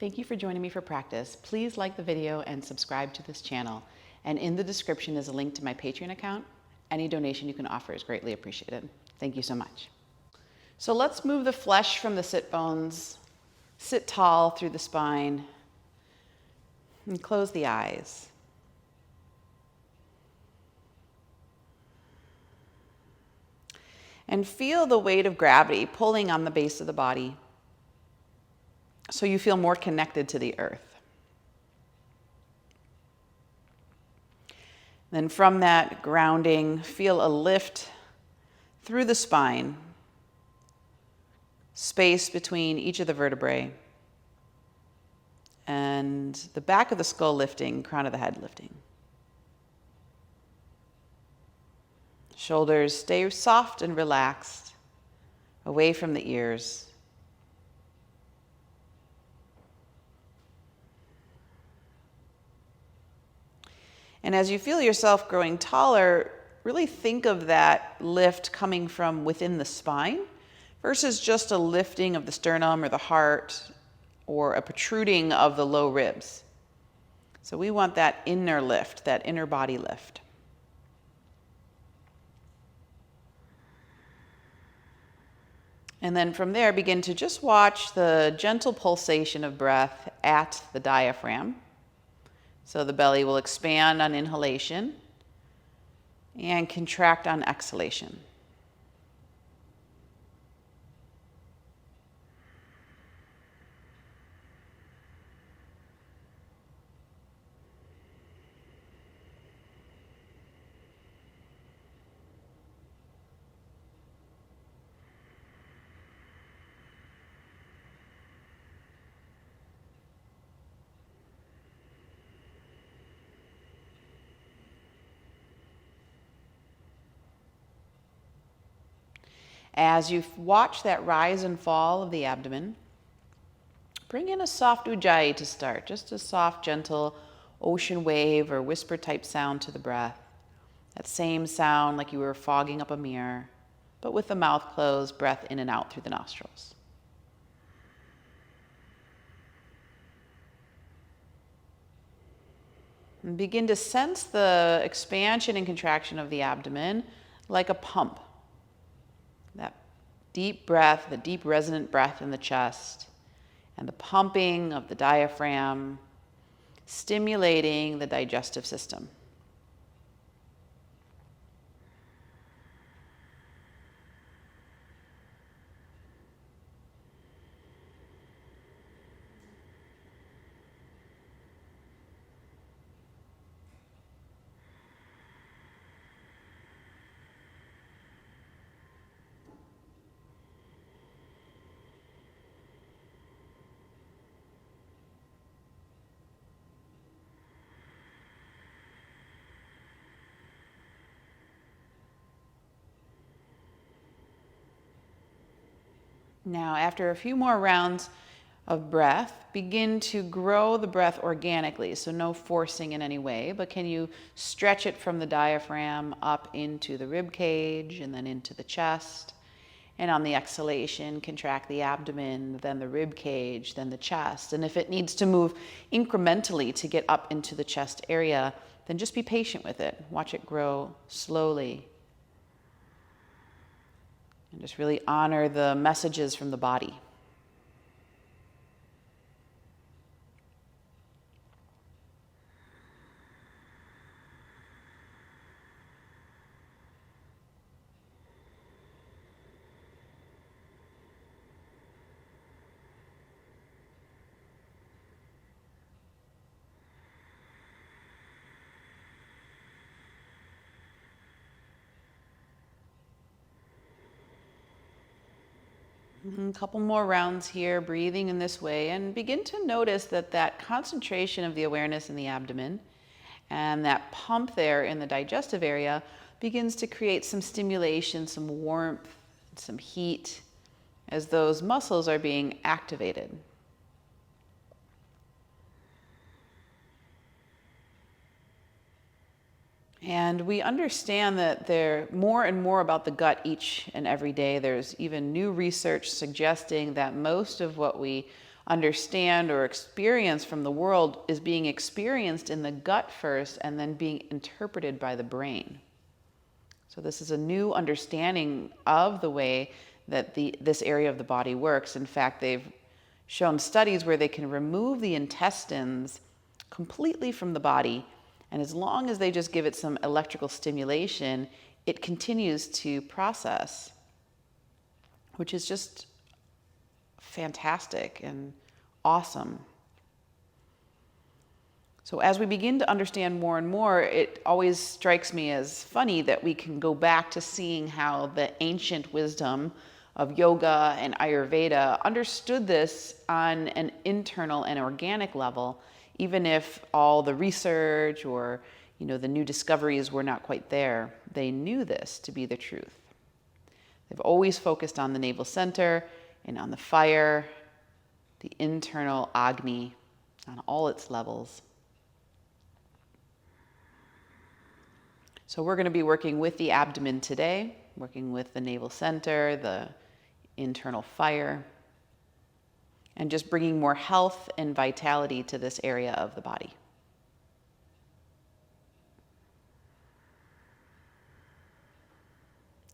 Thank you for joining me for practice. Please like the video and subscribe to this channel. And in the description is a link to my Patreon account. Any donation you can offer is greatly appreciated. Thank you so much. So let's move the flesh from the sit bones. Sit tall through the spine and close the eyes. And feel the weight of gravity pulling on the base of the body so you feel more connected to the earth. Then from that grounding, feel a lift through the spine, space between each of the vertebrae, and the back of the skull lifting, crown of the head lifting. Shoulders stay soft and relaxed, away from the ears. And as you feel yourself growing taller, really think of that lift coming from within the spine versus just a lifting of the sternum or the heart or a protruding of the low ribs. So we want that inner lift, that inner body lift. And then from there, begin to just watch the gentle pulsation of breath at the diaphragm. So the belly will expand on inhalation and contract on exhalation. As you watch that rise and fall of the abdomen, bring in a soft ujjayi to start, just a soft, gentle ocean wave or whisper type sound to the breath. That same sound like you were fogging up a mirror, but with the mouth closed, breath in and out through the nostrils. And begin to sense the expansion and contraction of the abdomen like a pump. That deep breath, the deep resonant breath in the chest, and the pumping of the diaphragm, stimulating the digestive system. Now, after a few more rounds of breath, begin to grow the breath organically. So no forcing in any way, but can you stretch it from the diaphragm up into the rib cage and then into the chest? And on the exhalation, contract the abdomen, then the rib cage, then the chest. And if it needs to move incrementally to get up into the chest area, then just be patient with it. Watch it grow slowly. And just really honor the messages from the body. A couple more rounds here, breathing in this way, and begin to notice that concentration of the awareness in the abdomen and that pump there in the digestive area begins to create some stimulation, some warmth, some heat as those muscles are being activated. And we understand that there more and more about the gut each and every day. There's even new research suggesting that most of what we understand or experience from the world is being experienced in the gut first and then being interpreted by the brain. So this is a new understanding of the way that this area of the body works. In fact, they've shown studies where they can remove the intestines completely from the body, and as long as they just give it some electrical stimulation, it continues to process, which is just fantastic and awesome. So as we begin to understand more and more, it always strikes me as funny that we can go back to seeing how the ancient wisdom of yoga and Ayurveda understood this on an internal and organic level, even if all the research or the new discoveries were not quite there. They knew this to be the truth. They've always focused on the navel center and on the fire, the internal Agni, on all its levels. So we're going to be working with the abdomen today, working with the navel center, the internal fire, and just bringing more health and vitality to this area of the body.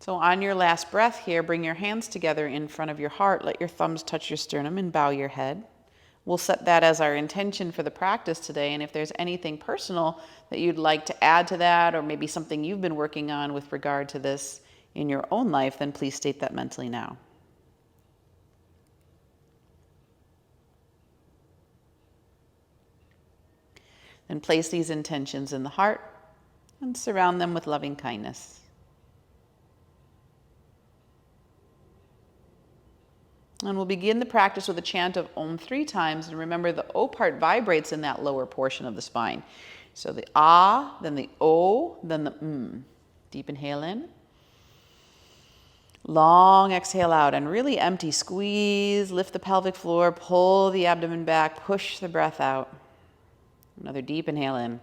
So on your last breath here, bring your hands together in front of your heart. Let your thumbs touch your sternum and bow your head. We'll set that as our intention for the practice today. And if there's anything personal that you'd like to add to that, or maybe something you've been working on with regard to this in your own life, then please state that mentally now. Then place these intentions in the heart and surround them with loving kindness. And we'll begin the practice with a chant of Om 3 times. And remember, the O part vibrates in that lower portion of the spine. So the Ah, then the O, then the M. Deep inhale in. Long exhale out and really empty. Squeeze, lift the pelvic floor, pull the abdomen back, push the breath out. Another deep inhale in.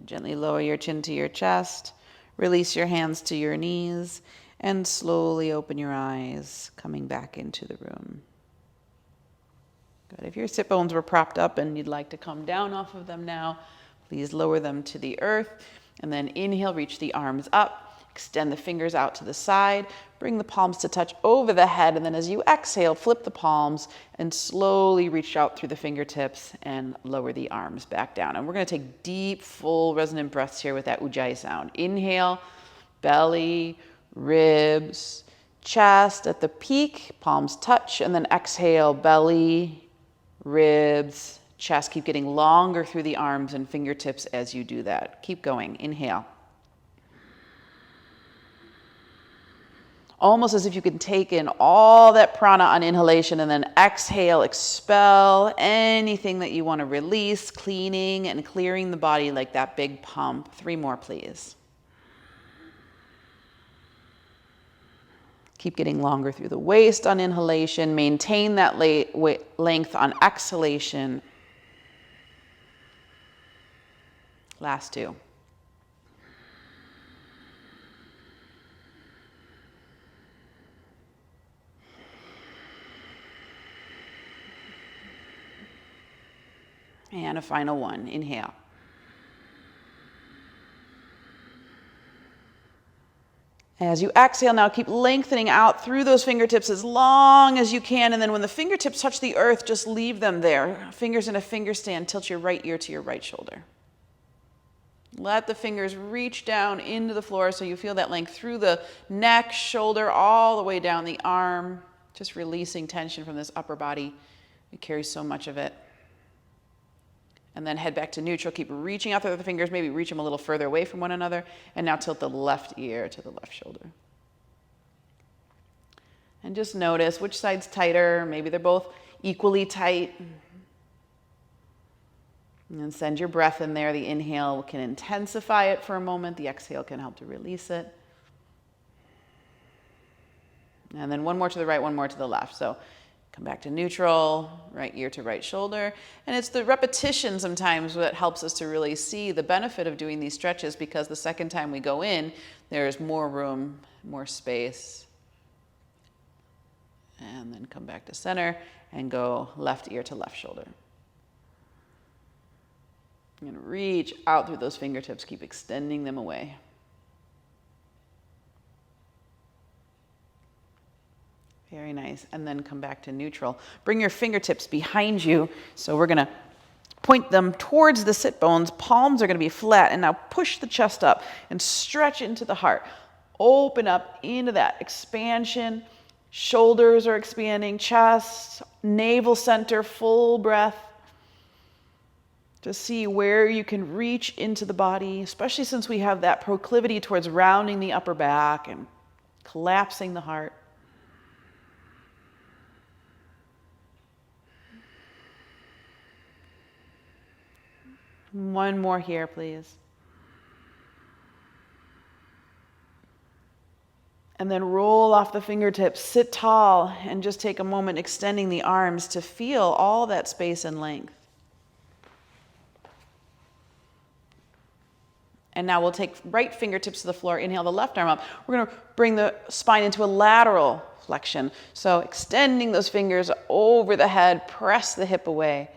Gently lower your chin to your chest, release your hands to your knees, and slowly open your eyes, coming back into the room. Good. If your sit bones were propped up and you'd like to come down off of them now, please lower them to the earth, and then inhale, reach the arms up. Extend the fingers out to the side, bring the palms to touch over the head, and then as you exhale, flip the palms and slowly reach out through the fingertips and lower the arms back down. And we're going to take deep, full, resonant breaths here with that Ujjayi sound. Inhale, belly, ribs, chest at the peak, palms touch, and then exhale, belly, ribs, chest. Keep getting longer through the arms and fingertips as you do that. Keep going. Inhale. Almost as if you can take in all that prana on inhalation and then exhale, expel anything that you want to release, cleaning and clearing the body like that big pump. 3 more, please. Keep getting longer through the waist on inhalation. Maintain that length on exhalation. Last 2. And a final 1. Inhale. As you exhale now, keep lengthening out through those fingertips as long as you can. And then when the fingertips touch the earth, just leave them there. Fingers in a finger stand. Tilt your right ear to your right shoulder. Let the fingers reach down into the floor so you feel that length through the neck, shoulder, all the way down the arm. Just releasing tension from this upper body. It carries so much of it. And then head back to neutral. Keep reaching out through the fingers. Maybe reach them a little further away from one another. And now tilt the left ear to the left shoulder. And just notice which side's tighter. Maybe they're both equally tight. And send your breath in there. The inhale can intensify it for a moment. The exhale can help to release it. And then one more to the right, one more to the left. So come back to neutral, right ear to right shoulder. And it's the repetition sometimes that helps us to really see the benefit of doing these stretches, because the second time we go in, there's more room, more space. And then come back to center and go left ear to left shoulder. And reach out through those fingertips. Keep extending them away. Very nice. And then come back to neutral. Bring your fingertips behind you. So we're going to point them towards the sit bones. Palms are going to be flat. And now push the chest up and stretch into the heart. Open up into that expansion. Shoulders are expanding. Chest, navel center, full breath. To see where you can reach into the body, especially since we have that proclivity towards rounding the upper back and collapsing the heart. One more here, please. And then roll off the fingertips, sit tall, and just take a moment extending the arms to feel all that space and length. And now we'll take right fingertips to the floor, inhale the left arm up. We're going to bring the spine into a lateral flexion. So extending those fingers over the head, press the hip away.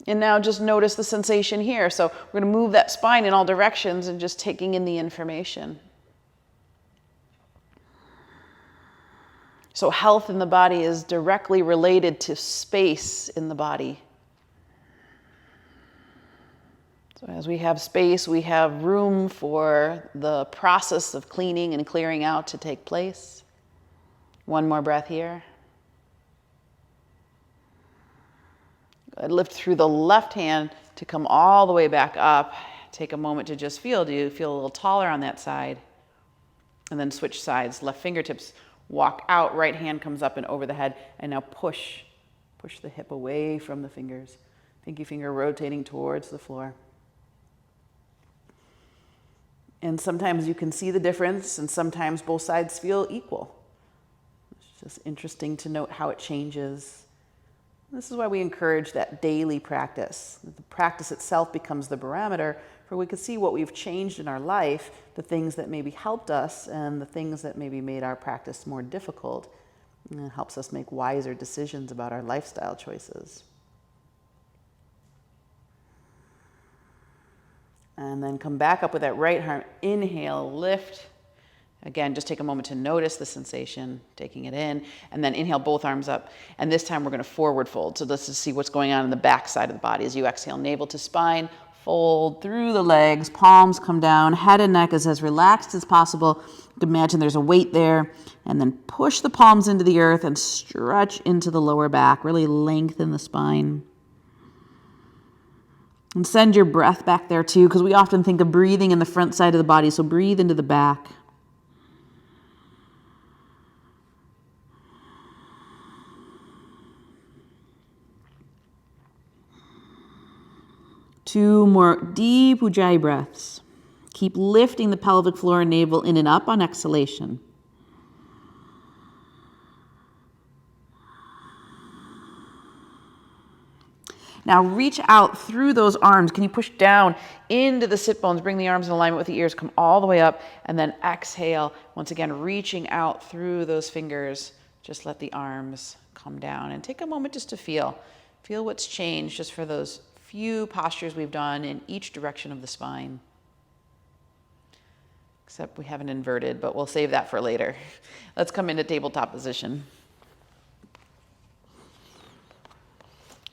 And now just notice the sensation here. So we're going to move that spine in all directions and just taking in the information. So health in the body is directly related to space in the body. So as we have space, we have room for the process of cleaning and clearing out to take place. One more breath here. Good. Lift through the left hand to come all the way back up. Take a moment to just feel. Do you feel a little taller on that side? And then switch sides. Left fingertips walk out. Right hand comes up and over the head. And now push. Push the hip away from the fingers. Pinky finger rotating towards the floor. And sometimes you can see the difference, and sometimes both sides feel equal. It's just interesting to note how it changes. This is why we encourage that daily practice. The practice itself becomes the barometer for we can see what we've changed in our life, the things that maybe helped us, and the things that maybe made our practice more difficult. And it helps us make wiser decisions about our lifestyle choices. And then come back up with that right arm. Inhale, lift. Again, just take a moment to notice the sensation, taking it in. And then inhale, both arms up. And this time we're going to forward fold. So let's just see what's going on in the back side of the body. As you exhale, navel to spine, fold through the legs, palms come down, head and neck is as relaxed as possible. Imagine there's a weight there. And then push the palms into the earth and stretch into the lower back. Really lengthen the spine. And send your breath back there too, because we often think of breathing in the front side of the body, so breathe into the back. Two more deep Ujjayi breaths. Keep lifting the pelvic floor and navel in and up on exhalation. Now reach out through those arms. Can you push down into the sit bones? Bring the arms in alignment with the ears. Come all the way up. And then exhale. Once again, reaching out through those fingers. Just let the arms come down. And take a moment just to feel. Feel what's changed just for those few postures we've done in each direction of the spine. Except we haven't inverted, but we'll save that for later. Let's come into tabletop position.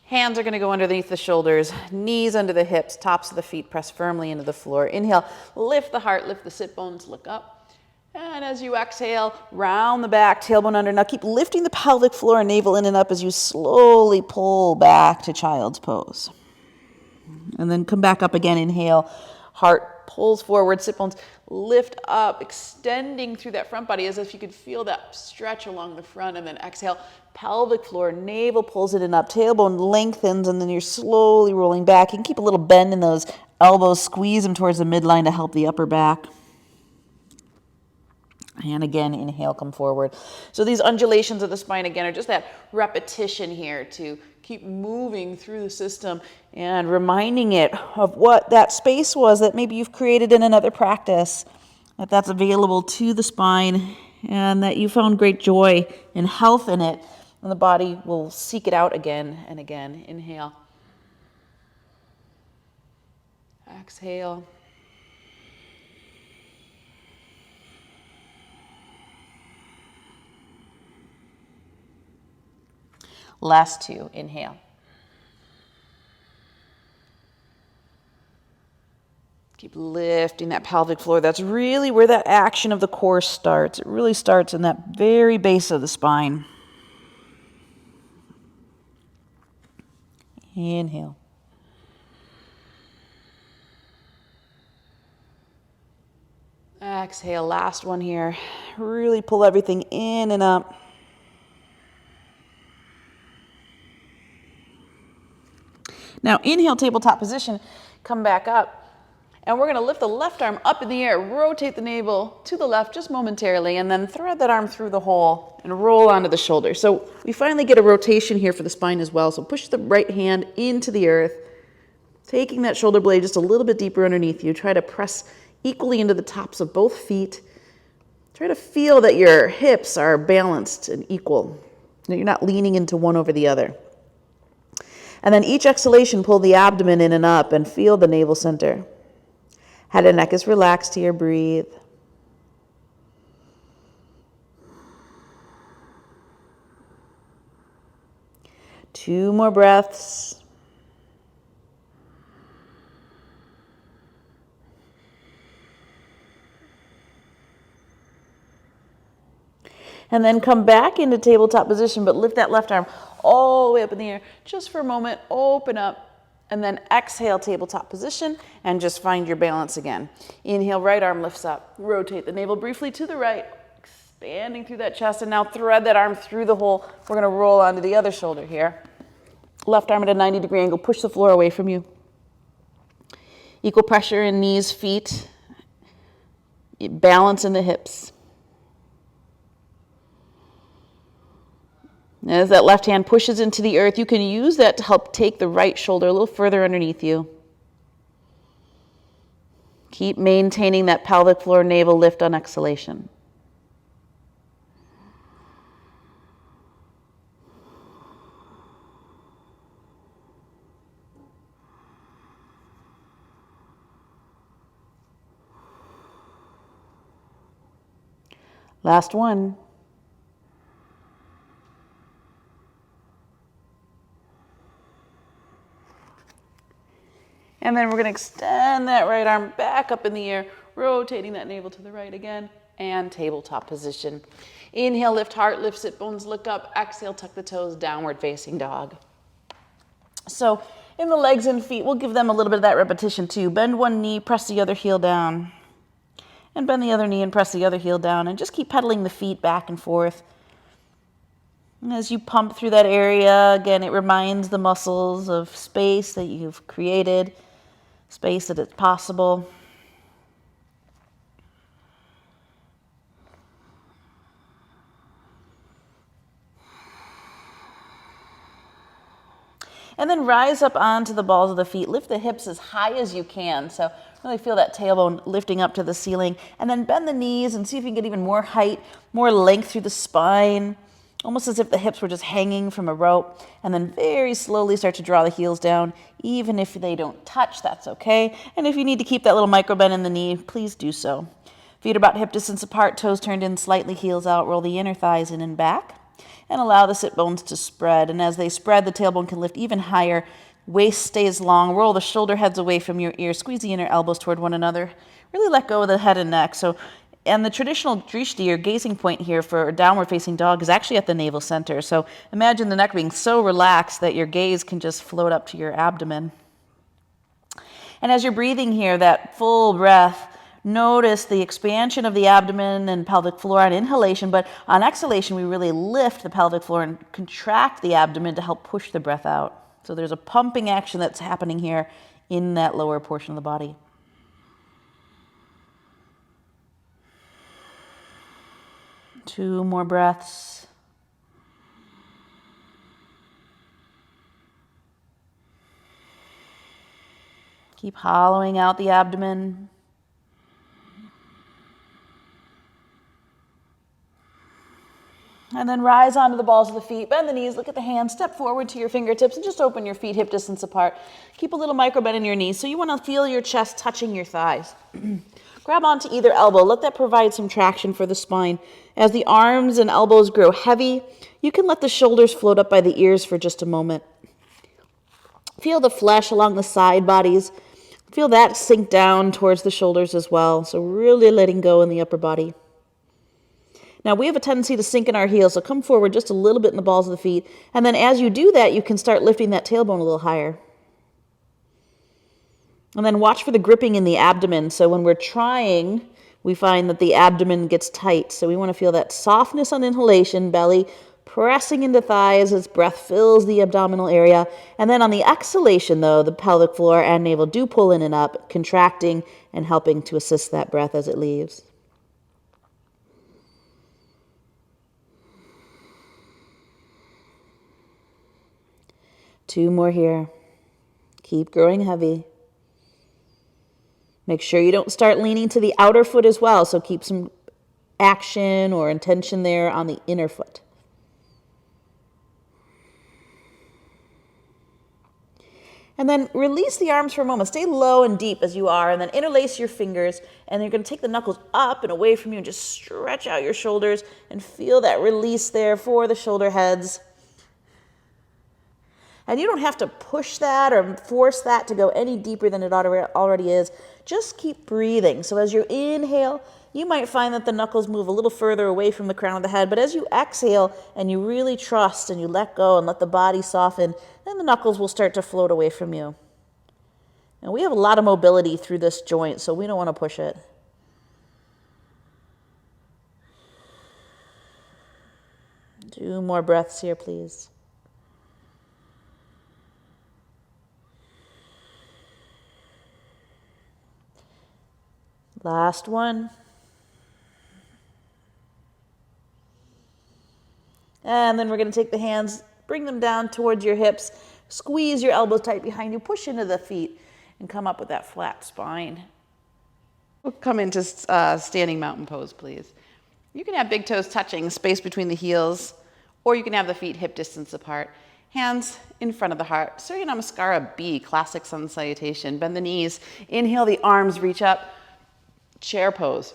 Hands are going to go underneath the shoulders, knees under the hips, tops of the feet press firmly into the floor. Inhale, lift the heart, lift the sit bones, look up. And as you exhale, round the back, tailbone under. Now keep lifting the pelvic floor and navel in and up as you slowly pull back to child's pose. And then come back up again, inhale. Heart pulls forward, sit bones lift up, extending through that front body as if you could feel that stretch along the front. And then exhale, pelvic floor, navel pulls it in up, tailbone lengthens, and then you're slowly rolling back. You can keep a little bend in those elbows, squeeze them towards the midline to help the upper back. And again, inhale, come forward. So these undulations of the spine, again, are just that repetition here to keep moving through the system and reminding it of what that space was that maybe you've created in another practice, that that's available to the spine, and that you found great joy and health in it, and the body will seek it out again and again. Inhale. Exhale. Last two, inhale. Keep lifting that pelvic floor. That's really where that action of the core starts. It really starts in that very base of the spine. Inhale. Exhale, last one here. Really pull everything in and up. Now, inhale, tabletop position, come back up. And we're going to lift the left arm up in the air, rotate the navel to the left just momentarily, and then thread that arm through the hole and roll onto the shoulder. So we finally get a rotation here for the spine as well. So push the right hand into the earth, taking that shoulder blade just a little bit deeper underneath you. Try to press equally into the tops of both feet. Try to feel that your hips are balanced and equal, that you're not leaning into one over the other. And then each exhalation, pull the abdomen in and up and feel the navel center. Head and neck is relaxed here, breathe. Two more breaths. And then come back into tabletop position, but lift that left arm all the way up in the air. Just for a moment, open up, and then exhale, tabletop position, and just find your balance again. Inhale, right arm lifts up. Rotate the navel briefly to the right, expanding through that chest, and now thread that arm through the hole. We're gonna roll onto the other shoulder here. Left arm at a 90-degree angle, push the floor away from you. Equal pressure in knees, feet, balance in the hips. As that left hand pushes into the earth, you can use that to help take the right shoulder a little further underneath you. Keep maintaining that pelvic floor navel lift on exhalation. Last one. And then we're going to extend that right arm back up in the air, rotating that navel to the right again, and tabletop position. Inhale, lift heart, lift sit bones, look up. Exhale, tuck the toes, downward facing dog. So in the legs and feet, we'll give them a little bit of that repetition too. Bend one knee, press the other heel down. And bend the other knee and press the other heel down. And just keep pedaling the feet back and forth. And as you pump through that area, again, it reminds the muscles of space that you've created. Space that it's possible. And then rise up onto the balls of the feet. Lift the hips as high as you can. So really feel that tailbone lifting up to the ceiling. And then bend the knees and see if you can get even more height, more length through the spine. Almost as if the hips were just hanging from a rope. And then very slowly start to draw the heels down. Even if they don't touch, that's okay. And if you need to keep that little micro bend in the knee, please do so. Feet are about hip distance apart, toes turned in slightly, heels out. Roll the inner thighs in and back. And allow the sit bones to spread. And as they spread, the tailbone can lift even higher. Waist stays long. Roll the shoulder heads away from your ears. Squeeze the inner elbows toward one another. Really let go of the head and neck. And the traditional drishti, or gazing point here for a downward facing dog, is actually at the navel center. So imagine the neck being so relaxed that your gaze can just float up to your abdomen. And as you're breathing here, that full breath, notice the expansion of the abdomen and pelvic floor on inhalation, but on exhalation, we really lift the pelvic floor and contract the abdomen to help push the breath out. So there's a pumping action that's happening here in that lower portion of the body. Two more breaths. Keep hollowing out the abdomen. And then rise onto the balls of the feet, bend the knees, look at the hands, step forward to your fingertips, and just open your feet hip distance apart. Keep a little micro bend in your knees. So you want to feel your chest touching your thighs. Grab onto either elbow. Let that provide some traction for the spine. As the arms and elbows grow heavy, you can let the shoulders float up by the ears for just a moment. Feel the flesh along the side bodies. Feel that sink down towards the shoulders as well. So really letting go in the upper body. Now, we have a tendency to sink in our heels, so come forward just a little bit in the balls of the feet. And then as you do that, you can start lifting that tailbone a little higher. And then watch for the gripping in the abdomen. So when we're trying, we find that the abdomen gets tight. So we want to feel that softness on inhalation, belly pressing into thighs as breath fills the abdominal area. And then on the exhalation, though, the pelvic floor and navel do pull in and up, contracting and helping to assist that breath as it leaves. Two more here. Keep growing heavy. Make sure you don't start leaning to the outer foot as well, so keep some action or intention there on the inner foot. And then release the arms for a moment. Stay low and deep as you are, and then interlace your fingers, and you're going to take the knuckles up and away from you and just stretch out your shoulders and feel that release there for the shoulder heads. And you don't have to push that or force that to go any deeper than it already is. Just keep breathing. So as you inhale, you might find that the knuckles move a little further away from the crown of the head. But as you exhale and you really trust and you let go and let the body soften, then the knuckles will start to float away from you. And we have a lot of mobility through this joint, so we don't want to push it. Two more breaths here, please. Last one. And then we're going to take the hands, bring them down towards your hips, squeeze your elbows tight behind you, push into the feet, and come up with that flat spine. We'll come into standing mountain pose, please. You can have big toes touching, space between the heels, or you can have the feet hip distance apart. Hands in front of the heart. Surya Namaskara B, classic sun salutation. Bend the knees. Inhale, the arms reach up. Chair pose.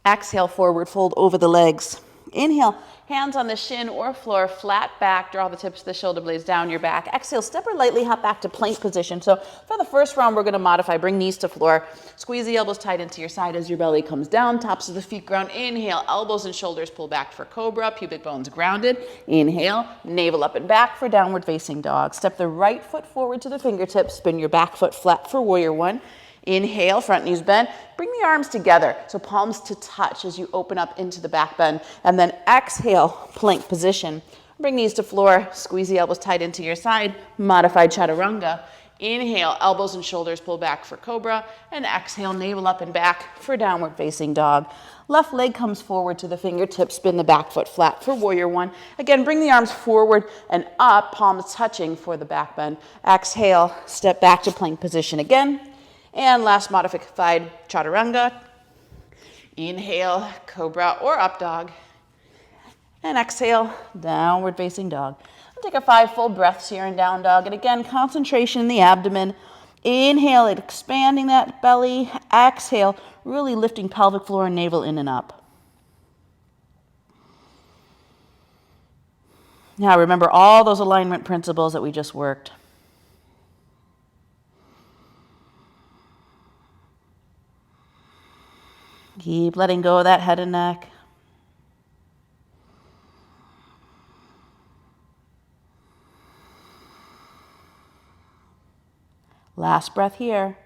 Exhale, forward fold over the legs. Inhale, hands on the shin or floor, flat back, draw the tips of the shoulder blades down your back. Exhale, step or lightly hop back to plank position. So for the first round, we're going to modify. Bring knees to floor. Squeeze the elbows tight into your side as your belly comes down. Tops of the feet ground. Inhale, elbows and shoulders pull back for cobra. Pubic bones grounded. Inhale, navel up and back for downward facing dog. Step the right foot forward to the fingertips. Spin your back foot flat for warrior one. Inhale, front knees bend. Bring the arms together, so palms to touch as you open up into the back bend. And then exhale, plank position. Bring knees to floor, squeeze the elbows tight into your side, modified chaturanga. Inhale, elbows and shoulders pull back for cobra. And exhale, navel up and back for downward facing dog. Left leg comes forward to the fingertips, spin the back foot flat for warrior one. Again, bring the arms forward and up, palms touching for the back bend. Exhale, step back to plank position again. And last modified chaturanga. Inhale, cobra or up dog. And exhale, downward facing dog. I'll take a 5 full breaths here in down dog. And again, concentration in the abdomen. Inhale, expanding that belly. Exhale, really lifting pelvic floor and navel in and up. Now remember all those alignment principles that we just worked. Keep letting go of that head and neck. Last breath here.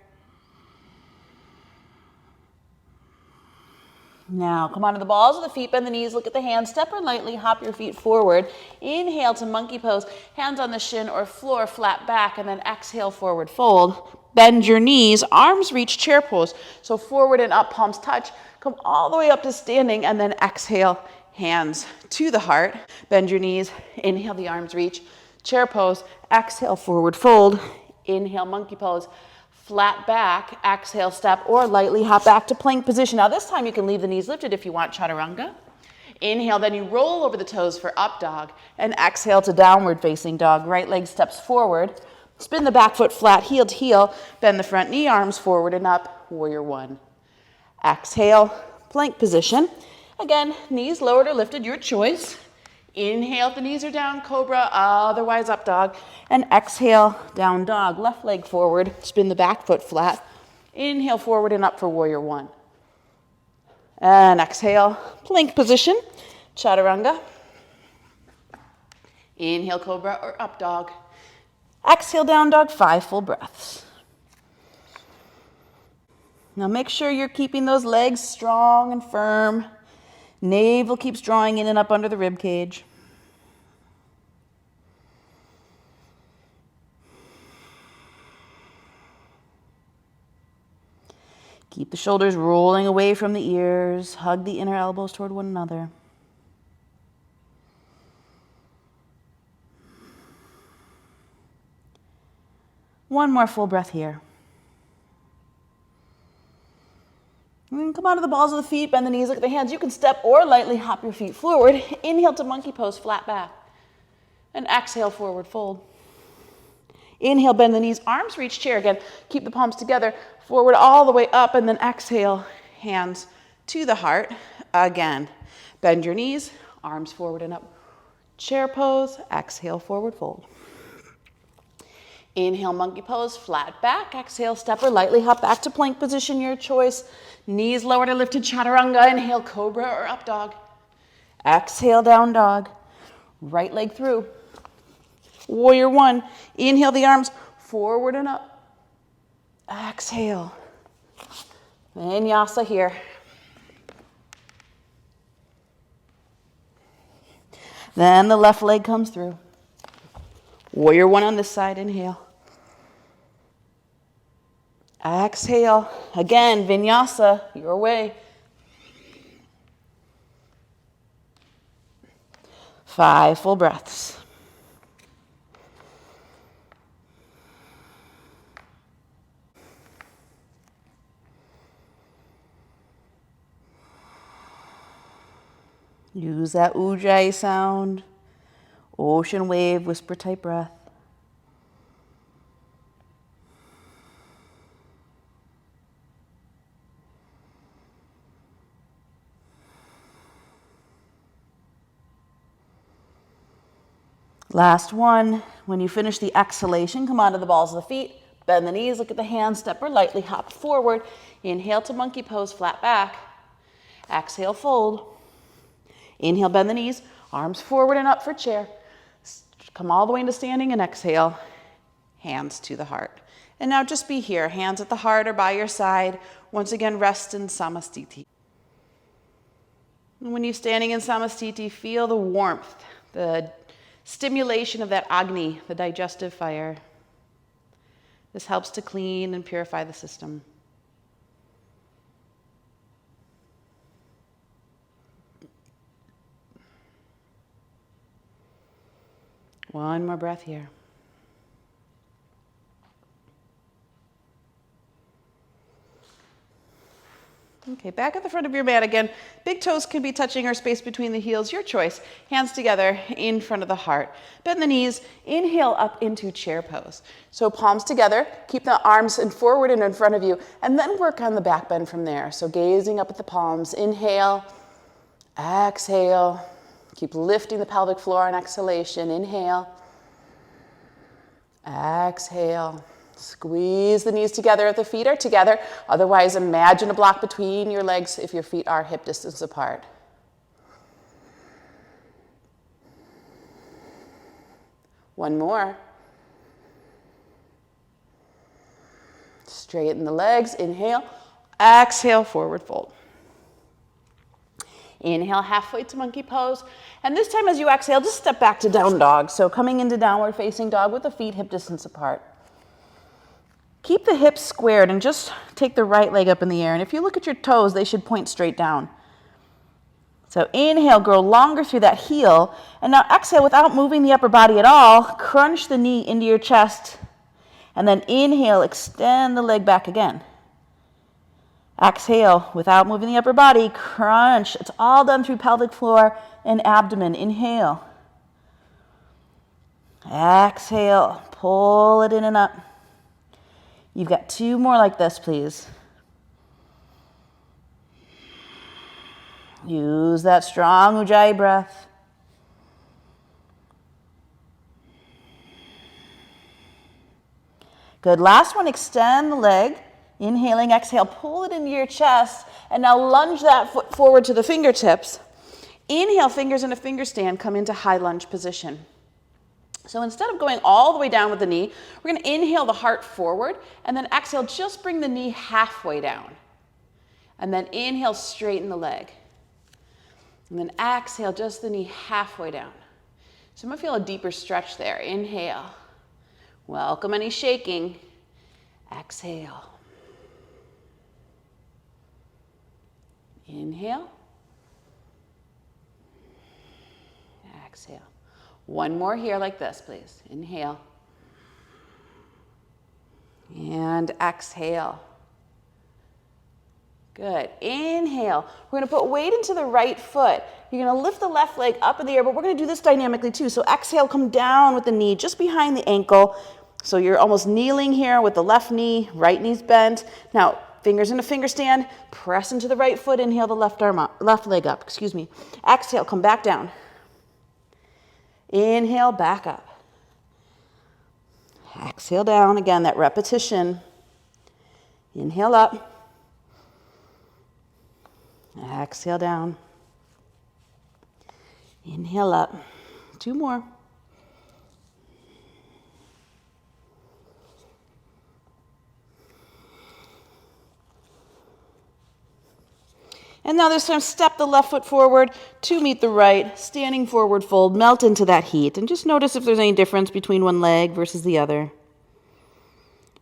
Now, come onto the balls of the feet, bend the knees, look at the hands, step or lightly hop your feet forward. Inhale to monkey pose, hands on the shin or floor, flat back, and then exhale, forward fold. Bend your knees, arms reach chair pose. So forward and up, palms touch. Come all the way up to standing, and then exhale, hands to the heart. Bend your knees, inhale, the arms reach. Chair pose, exhale, forward fold. Inhale, monkey pose. Flat back, exhale, step, or lightly hop back to plank position. Now this time you can leave the knees lifted if you want, chaturanga. Inhale, then you roll over the toes for up dog, and exhale to downward facing dog. Right leg steps forward. Spin the back foot flat, heel to heel. Bend the front knee, arms forward and up, warrior one. Exhale, plank position. Again, knees lowered or lifted, your choice. Inhale, if the knees are down, cobra, otherwise up dog. And exhale, down dog. Left leg forward, spin the back foot flat. Inhale, forward and up for warrior one. And exhale, plank position, chaturanga. Inhale, cobra or up dog. Exhale, down dog, 5 full breaths. Now make sure you're keeping those legs strong and firm. Navel keeps drawing in and up under the rib cage. Keep the shoulders rolling away from the ears. Hug the inner elbows toward one another. One more full breath here. And then come onto the balls of the feet, bend the knees, look at the hands. You can step or lightly hop your feet forward. Inhale to monkey pose, flat back. And exhale, forward fold. Inhale, bend the knees, arms reach chair again. Keep the palms together, forward all the way up, and then exhale, hands to the heart. Again, bend your knees, arms forward and up. Chair pose, exhale, forward fold. Inhale, monkey pose, flat back. Exhale, step or lightly hop back to plank position, your choice. Knees lowered or lifted, chaturanga. Inhale, cobra or up dog. Exhale, down dog. Right leg through. Warrior one. Inhale the arms forward and up. Exhale. Vinyasa here. Then the left leg comes through. Warrior one on this side, inhale. Exhale. Again, Vinyasa, your way. 5 full breaths. Use that ujjayi sound, ocean wave, whisper type breath. Last one. When you finish the exhalation, come onto the balls of the feet, bend the knees, look at the hands, step or lightly hop forward. Inhale to monkey pose, flat back. Exhale, fold. Inhale, bend the knees, arms forward and up for chair. Come all the way into standing and exhale, hands to the heart. And now just be here, hands at the heart or by your side. Once again, rest in Samastiti. And when you're standing in Samastiti, feel the warmth, the stimulation of that Agni, the digestive fire. This helps to clean and purify the system. One more breath here. Okay, back at the front of your mat again. Big toes can be touching or space between the heels, your choice. Hands together in front of the heart. Bend the knees, inhale up into chair pose. So palms together, keep the arms forward and in front of you, and then work on the back bend from there. So gazing up at the palms, inhale, exhale. Keep lifting the pelvic floor on exhalation. Inhale, exhale. Squeeze the knees together if the feet are together. Otherwise, imagine a block between your legs if your feet are hip distance apart. One more. Straighten the legs. Inhale. Exhale, forward fold. Inhale, halfway to monkey pose. And this time as you exhale, just step back to down dog. So coming into downward facing dog with the feet hip distance apart. Keep the hips squared and just take the right leg up in the air. And if you look at your toes, they should point straight down. So inhale, grow longer through that heel. And now exhale without moving the upper body at all. Crunch the knee into your chest. And then inhale, extend the leg back again. Exhale, without moving the upper body, crunch. It's all done through pelvic floor and abdomen. Inhale. Exhale, pull it in and up. You've got 2 more like this, please. Use that strong Ujjayi breath. Good, last one, extend the leg. Inhaling, exhale, pull it into your chest, and now lunge that foot forward to the fingertips. Inhale, fingers in a finger stand, come into high lunge position. So instead of going all the way down with the knee, we're going to inhale the heart forward, and then exhale, just bring the knee halfway down. And then inhale, straighten the leg. And then exhale, just the knee halfway down. So I'm going to feel a deeper stretch there. Inhale. Welcome any shaking. Exhale. Inhale. Exhale. One more here like this, please. Inhale. And exhale. Good. Inhale. We're going to put weight into the right foot. You're going to lift the left leg up in the air, but we're going to do this dynamically too. So exhale, come down with the knee just behind the ankle. So you're almost kneeling here with the left knee, right knee's bent. Now, fingers in a finger stand, press into the right foot, inhale the left leg up, Exhale, come back down. Inhale, back up. Exhale down, again, that repetition. Inhale up. Exhale down. Inhale up. 2 more. And now this time, step the left foot forward to meet the right, standing forward fold, melt into that heat. And just notice if there's any difference between one leg versus the other.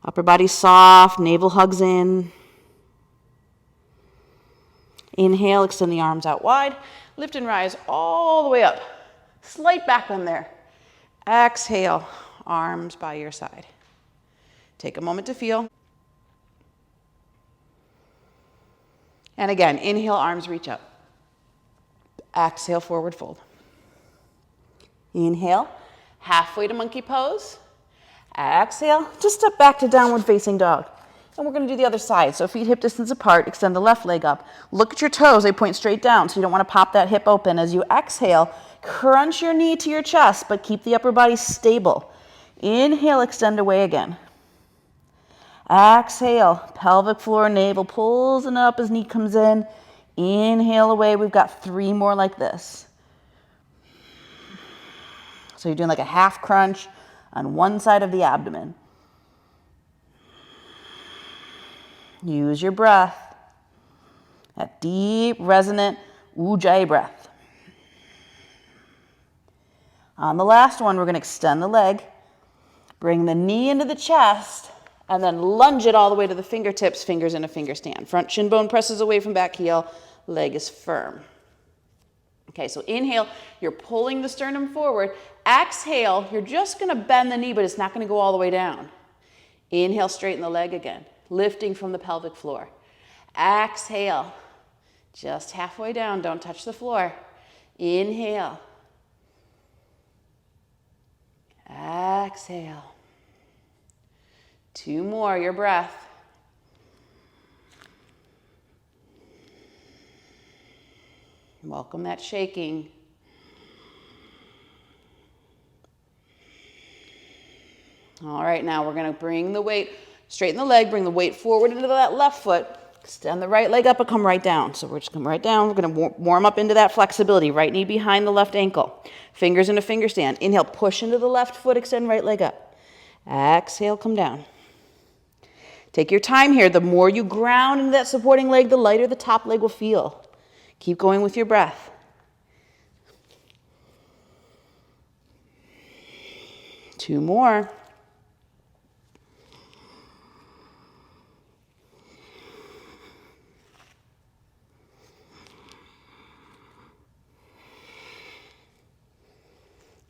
Upper body soft, navel hugs in. Inhale, extend the arms out wide. Lift and rise all the way up. Slight back bend there. Exhale, arms by your side. Take a moment to feel. And again, inhale, arms reach up. Exhale, forward fold. Inhale, halfway to monkey pose. Exhale, just step back to downward facing dog. And we're going to do the other side. So feet hip distance apart, extend the left leg up. Look at your toes, they point straight down, so you don't want to pop that hip open. As you exhale, crunch your knee to your chest, but keep the upper body stable. Inhale, extend away again. Exhale, pelvic floor, navel pulls and up as knee comes in. Inhale away, we've got 3 more like this. So you're doing like a half crunch on one side of the abdomen. Use your breath. That deep, resonant Ujjayi breath. On the last one, we're going to extend the leg, bring the knee into the chest, and then lunge it all the way to the fingertips, fingers in a finger stand. Front shin bone presses away from back heel, leg is firm. Okay, so inhale, you're pulling the sternum forward. Exhale, you're just going to bend the knee, but it's not going to go all the way down. Inhale, straighten the leg again, lifting from the pelvic floor. Exhale, just halfway down, don't touch the floor. Inhale. Exhale. 2 more, your breath. Welcome that shaking. All right, now we're going to bring the weight, straighten the leg, bring the weight forward into that left foot, extend the right leg up and come right down. So we're just come right down. We're going to warm up into that flexibility. Right knee behind the left ankle. Fingers in a finger stand. Inhale, push into the left foot, extend right leg up. Exhale, come down. Take your time here. The more you ground into that supporting leg, the lighter the top leg will feel. Keep going with your breath. Two more.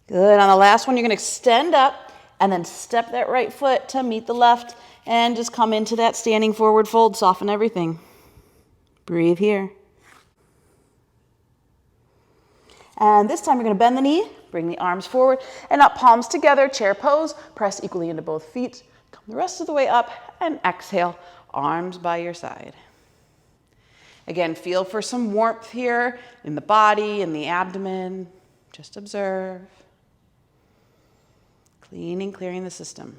Good. On the last one, you're going to extend up and then step that right foot to meet the left and just come into that standing forward fold. Soften everything. Breathe here. And this time, you're going to bend the knee, bring the arms forward and up, palms together, chair pose. Press equally into both feet. Come the rest of the way up and exhale, arms by your side. Again, feel for some warmth here in the body, in the abdomen. Just observe. Cleaning, clearing the system.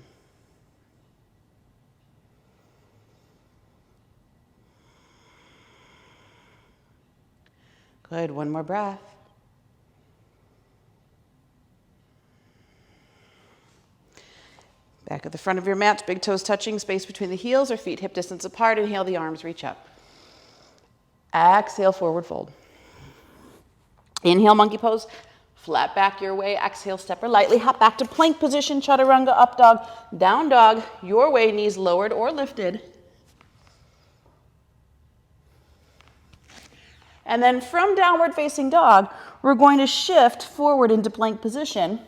Good, one more breath. Back at the front of your mat, big toes touching, space between the heels or feet hip distance apart. Inhale, the arms reach up. Exhale, forward fold. Inhale, monkey pose. Flat back your way. Exhale, step or lightly. Hop back to plank position, chaturanga, up dog, down dog. Your way, knees lowered or lifted. And then from downward facing dog, we're going to shift forward into plank position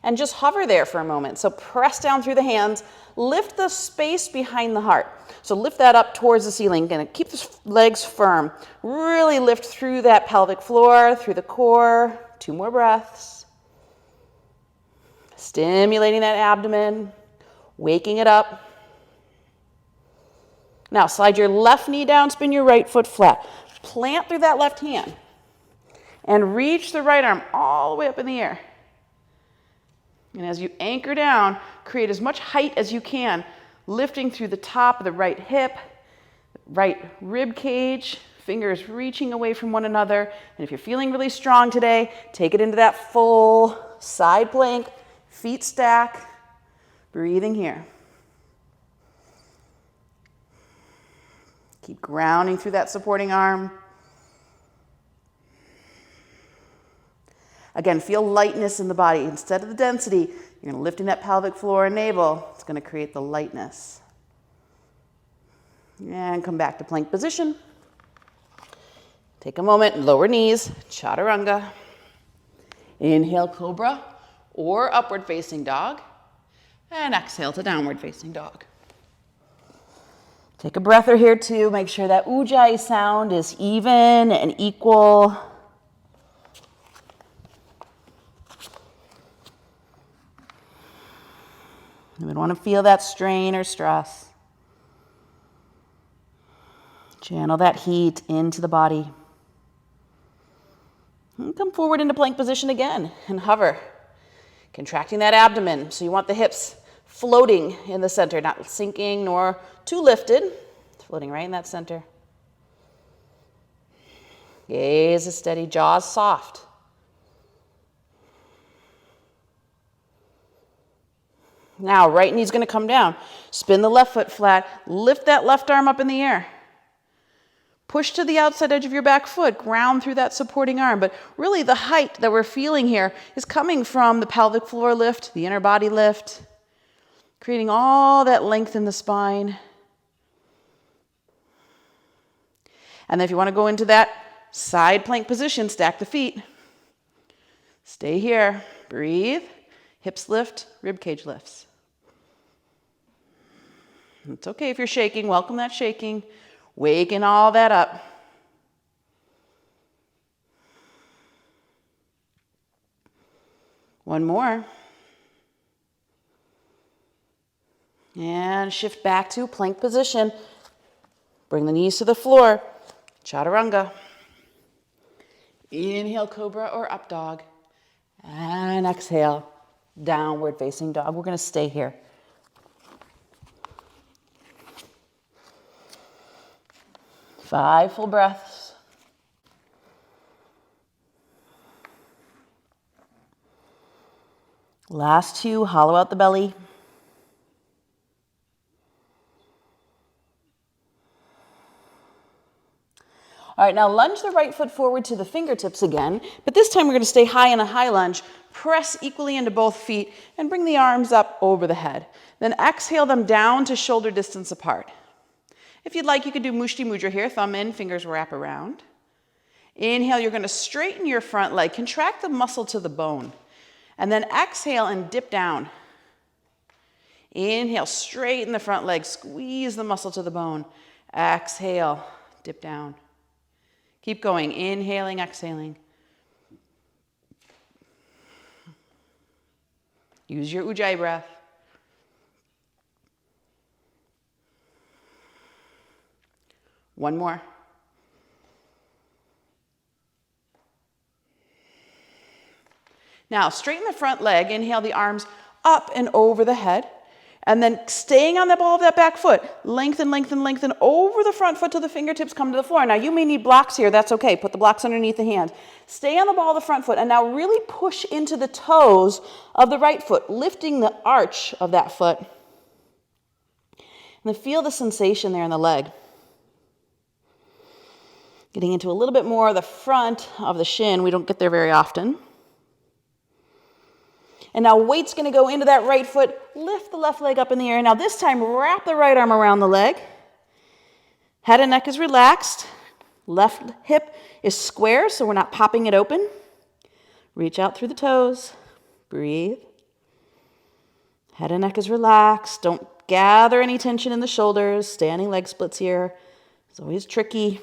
and just hover there for a moment. So press down through the hands, lift the space behind the heart. So lift that up towards the ceiling. Gonna keep the legs firm. Really lift through that pelvic floor, through the core. Two more breaths. Stimulating that abdomen, waking it up. Now slide your left knee down, spin your right foot flat. Plant through that left hand and reach the right arm all the way up in the air. And as you anchor down, create as much height as you can, lifting through the top of the right hip, right rib cage, fingers reaching away from one another. And if you're feeling really strong today, take it into that full side plank, feet stack, breathing here. Keep grounding through that supporting arm. Again, feel lightness in the body. Instead of the density, you're going to lifting that pelvic floor and navel. It's going to create the lightness. And come back to plank position. Take a moment, lower knees, chaturanga. Inhale, cobra or upward facing dog. And exhale to downward facing dog. Take a breather here too. Make sure that ujjayi sound is even and equal. You would want to feel that strain or stress. Channel that heat into the body. And come forward into plank position again and hover. Contracting that abdomen. So you want the hips floating in the center, not sinking nor too lifted. Floating right in that center. Gaze is steady, jaws soft. Now, right knee's going to come down. Spin the left foot flat. Lift that left arm up in the air. Push to the outside edge of your back foot. Ground through that supporting arm. But really the height that we're feeling here is coming from the pelvic floor lift, the inner body lift, creating all that length in the spine. And then if you want to go into that side plank position, stack the feet. Stay here. Breathe. Hips lift, rib cage lifts. It's okay if you're shaking. Welcome that shaking. Waking all that up. One more. And shift back to plank position. Bring the knees to the floor. Chaturanga. Inhale, cobra or up dog. And exhale, downward facing dog. We're going to stay here. Five full breaths. Last two, hollow out the belly. All right, now lunge the right foot forward to the fingertips again, but this time we're going to stay high in a high lunge. Press equally into both feet and bring the arms up over the head. Then exhale them down to shoulder distance apart. If you'd like, you could do Mushti Mudra here, thumb in, fingers wrap around. Inhale, you're going to straighten your front leg, contract the muscle to the bone, and then exhale and dip down. Inhale, straighten the front leg, squeeze the muscle to the bone. Exhale, dip down. Keep going, inhaling, exhaling. Use your Ujjayi breath. One more. Now, straighten the front leg. Inhale the arms up and over the head. And then staying on the ball of that back foot, lengthen, lengthen, lengthen over the front foot till the fingertips come to the floor. Now, you may need blocks here. That's okay. Put the blocks underneath the hand. Stay on the ball of the front foot. And now really push into the toes of the right foot, lifting the arch of that foot. And then feel the sensation there in the leg. Getting into a little bit more of the front of the shin. We don't get there very often. And now weight's going to go into that right foot. Lift the left leg up in the air. Now this time, wrap the right arm around the leg. Head and neck is relaxed. Left hip is square, so we're not popping it open. Reach out through the toes. Breathe. Head and neck is relaxed. Don't gather any tension in the shoulders. Standing leg splits here. It's always tricky.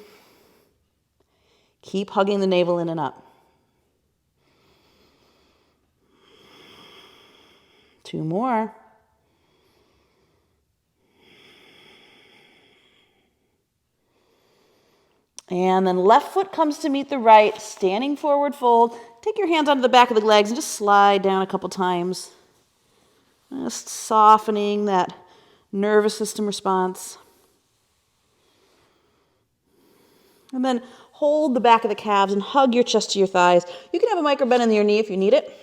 Keep hugging the navel in and up. 2 more. And then left foot comes to meet the right, standing forward fold. Take your hands onto the back of the legs and just slide down a couple times. Just softening that nervous system response. And then hold the back of the calves and hug your chest to your thighs. You can have a micro bend in your knee if you need it.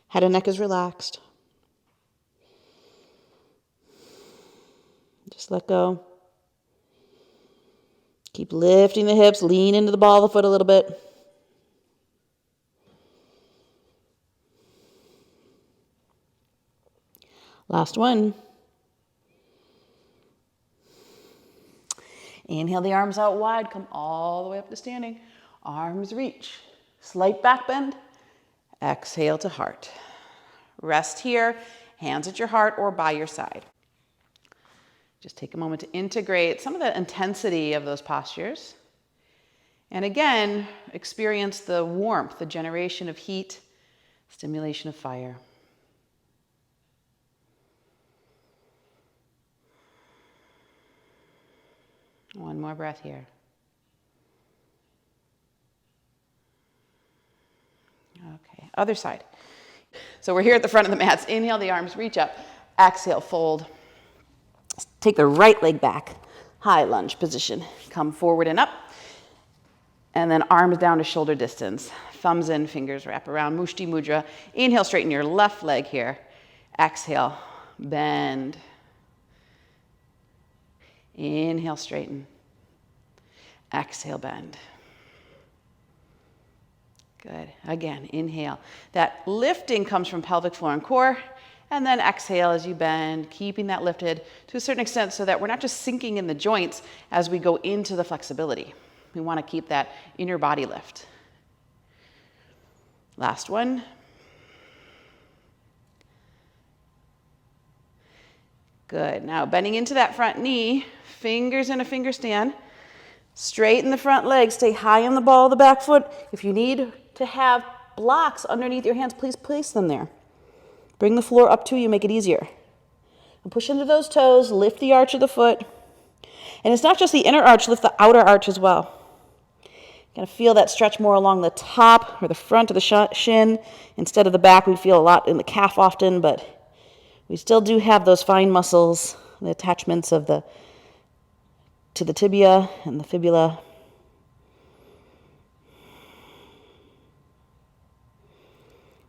Head and neck is relaxed. Just let go. Keep lifting the hips. Lean into the ball of the foot a little bit. Last one. Inhale the arms out wide. Come all the way up to standing. Arms reach. Slight back bend. Exhale to heart. Rest here, hands at your heart or by your side. Just take a moment to integrate some of the intensity of those postures. And again, experience the warmth, the generation of heat, stimulation of fire. One more breath here. Okay, other side. So we're here at the front of the mats. Inhale, the arms reach up. Exhale, fold. Take the right leg back. High lunge position. Come forward and up. And then arms down to shoulder distance. Thumbs in, fingers wrap around. Mushti Mudra. Inhale, straighten your left leg here. Exhale, bend. Inhale, straighten. Exhale, bend. Good. Again, inhale. That lifting comes from pelvic floor and core. And then exhale as you bend, keeping that lifted to a certain extent so that we're not just sinking in the joints as we go into the flexibility. We want to keep that inner body lift. Last one. Good. Now bending into that front knee, fingers in a finger stand. Straighten the front leg, stay high on the ball of the back foot. If you need to have blocks underneath your hands, please place them there. Bring the floor up to you, make it easier. And push into those toes, lift the arch of the foot. And it's not just the inner arch, lift the outer arch as well. You're gonna feel that stretch more along the top or the front of the shin. Instead of the back, we feel a lot in the calf often, but we still do have those fine muscles, the attachments of to the tibia and the fibula.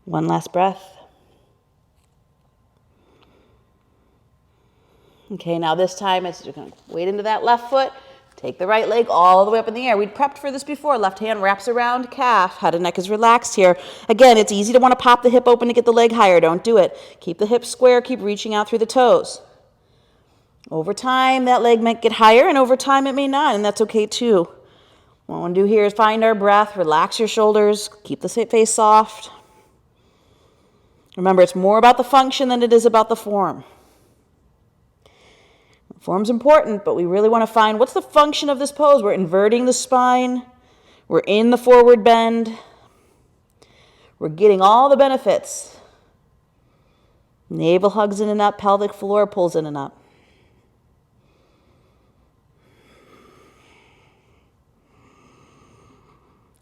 One last breath. Okay, now this time it's you're going to weight into that left foot, Take the right leg all the way up in the air. We'd prepped for this before. Left hand wraps around calf. Head and neck is relaxed here. Again, it's easy to want to pop the hip open to get the leg higher. Don't do it. Keep the hips square. Keep reaching out through the toes. Over time, that leg might get higher, and over time it may not, and that's okay too. What we want to do here is find our breath. Relax your shoulders. Keep the face soft. Remember, it's more about the function than it is about the form. The form's important, but we really want to find what's the function of this pose. We're inverting the spine. We're in the forward bend. We're getting all the benefits. Navel hugs in and up. Pelvic floor pulls in and up.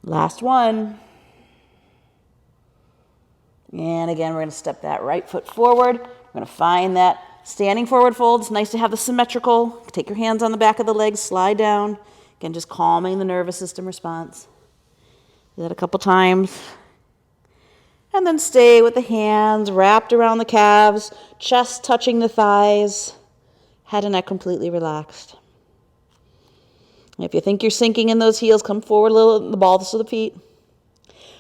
Last one. And again, we're going to step that right foot forward. We're going to find that standing forward fold. It's nice to have the symmetrical. Take your hands on the back of the legs, slide down. Again, just calming the nervous system response. Do that a couple times. And then stay with the hands wrapped around the calves, chest touching the thighs, head and neck completely relaxed. If you think you're sinking in those heels, come forward a little, the balls of the feet.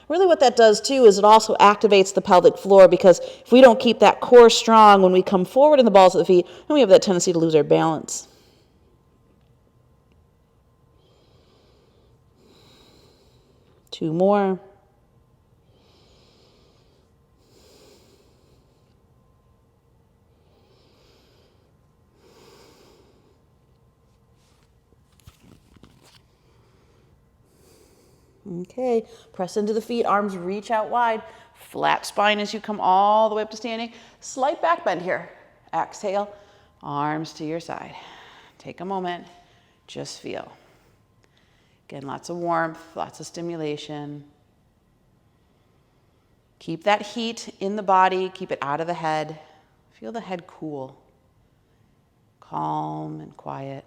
Really what that does too is it also activates the pelvic floor, because if we don't keep that core strong when we come forward in the balls of the feet, then we have that tendency to lose our balance. Two more. Okay, press into the feet, arms reach out wide, flat spine as you come all the way up to standing. Slight back bend here. Exhale, arms to your side. Take a moment, just feel. Again, lots of warmth, lots of stimulation. Keep that heat in the body, keep it out of the head. Feel the head cool, calm and quiet.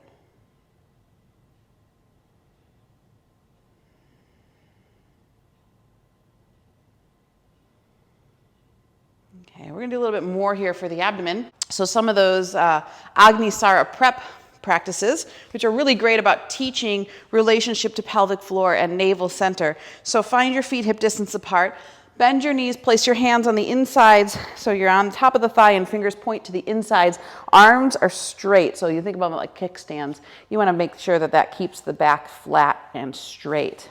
Okay, we're going to do a little bit more here for the abdomen. So some of those Agni Sara prep practices, which are really great about teaching relationship to pelvic floor and navel center. So find your feet hip distance apart. Bend your knees, place your hands on the insides so you're on top of the thigh and fingers point to the insides. Arms are straight, so you think about them like kickstands. You want to make sure that that keeps the back flat and straight.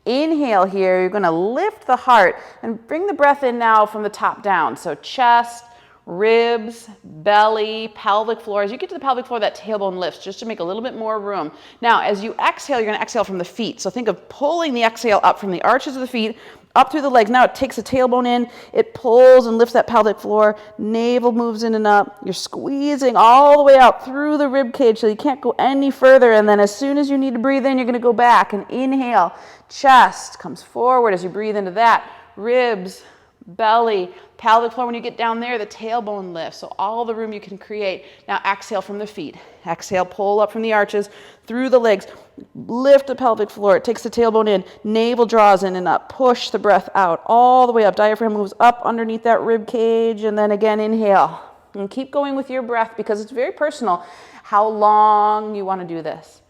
Inhale here, you're going to lift the heart and bring the breath in now from the top down. So chest, ribs, belly, pelvic floor. As you get to the pelvic floor, that tailbone lifts just to make a little bit more room. Now, as you exhale, you're going to exhale from the feet. So think of pulling the exhale up from the arches of the feet, up through the legs. Now it takes the tailbone in, it pulls and lifts that pelvic floor, navel moves in and up. You're squeezing all the way out through the rib cage so you can't go any further. And then as soon as you need to breathe in, you're going to go back and inhale. Chest comes forward as you breathe into that. Ribs, belly, pelvic floor. When you get down there, the tailbone lifts. So all the room you can create. Now exhale from the feet. Exhale, pull up from the arches, through the legs. Lift the pelvic floor. It takes the tailbone in. Navel draws in and up. Push the breath out all the way up. Diaphragm moves up underneath that rib cage. And then again, inhale. And keep going with your breath because it's very personal how long you want to do this.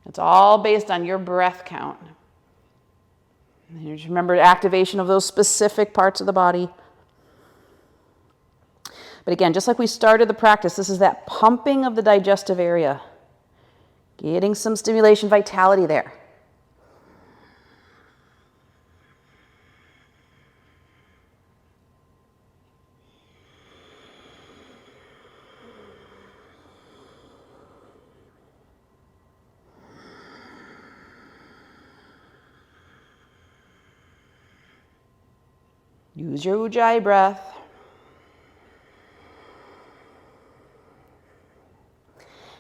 It's all based on your breath count. And just remember activation of those specific parts of the body. But again, just like we started the practice, this is that pumping of the digestive area. Getting some stimulation, vitality there. Use your Ujjayi breath.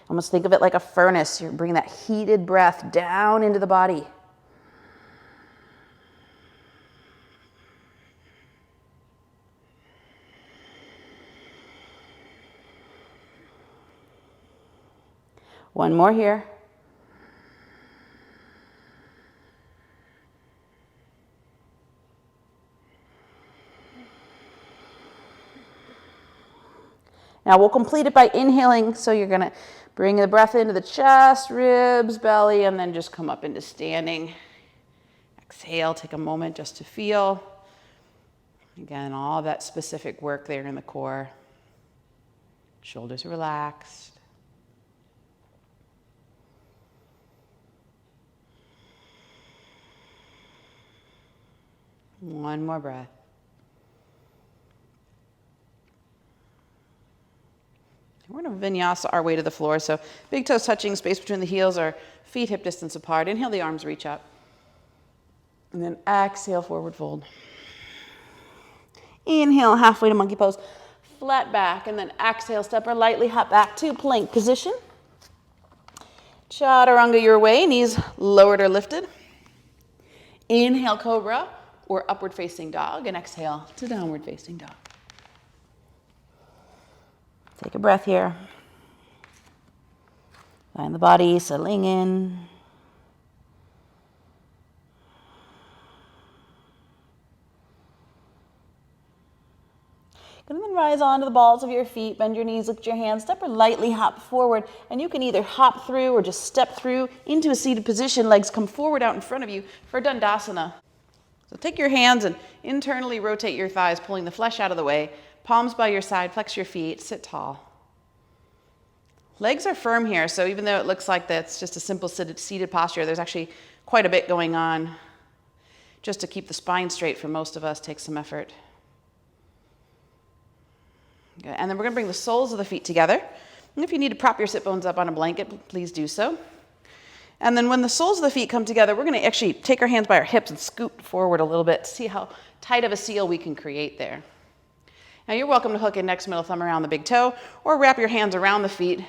Almost think of it like a furnace. You're bringing that heated breath down into the body. One more here. Now we'll complete it by inhaling, so you're going to Bring the breath into the chest, ribs, belly, and then just come up into standing. Exhale, take a moment just to feel. Again, all that specific work there in the core. Shoulders relaxed. One more breath. We're going to vinyasa our way to the floor. So big toes touching, space between the heels, or feet hip distance apart. Inhale, the arms reach up. And then exhale, forward fold. Inhale, halfway to monkey pose. Flat back, and then exhale, step or lightly hop back to plank position. Chaturanga your way, knees lowered or lifted. Inhale, cobra or upward facing dog, and exhale to downward facing dog. Take a breath here. Find the body settling in. And then rise onto the balls of your feet, bend your knees, lift your hands, step or lightly hop forward. And you can either hop through or just step through into a seated position. Legs come forward out in front of you for Dandasana. So take your hands and internally rotate your thighs, pulling the flesh out of the way. Palms by your side, flex your feet, sit tall. Legs are firm here, so even though it looks like that's just a simple seated posture, there's actually quite a bit going on. Just to keep the spine straight for most of us takes some effort. Good. And then we're going to bring the soles of the feet together. And if you need to prop your sit bones up on a blanket, please do so. And then when the soles of the feet come together, we're going to actually take our hands by our hips and scoot forward a little bit to see how tight of a seal we can create there. Now you're welcome to hook index middle thumb around the big toe or wrap your hands around the feet.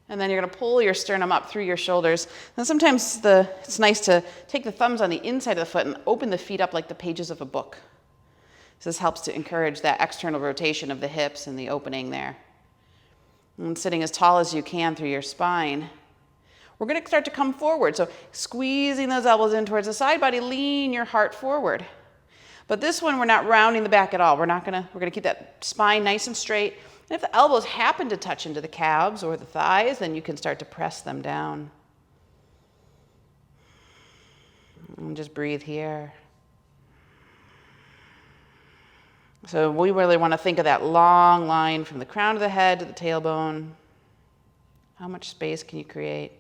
And then you're going to pull your sternum up through your shoulders. And sometimes it's nice to take the thumbs on the inside of the foot and open the feet up like the pages of a book. So this helps to encourage that external rotation of the hips and the opening there. And sitting as tall as you can through your spine. We're going to start to come forward. So squeezing those elbows in towards the side body, lean your heart forward. But this one, we're not rounding the back at all. We're going to keep that spine nice and straight. And if the elbows happen to touch into the calves or the thighs, then you can start to press them down. And just breathe here. So we really want to think of that long line from the crown of the head to the tailbone. How much space can you create?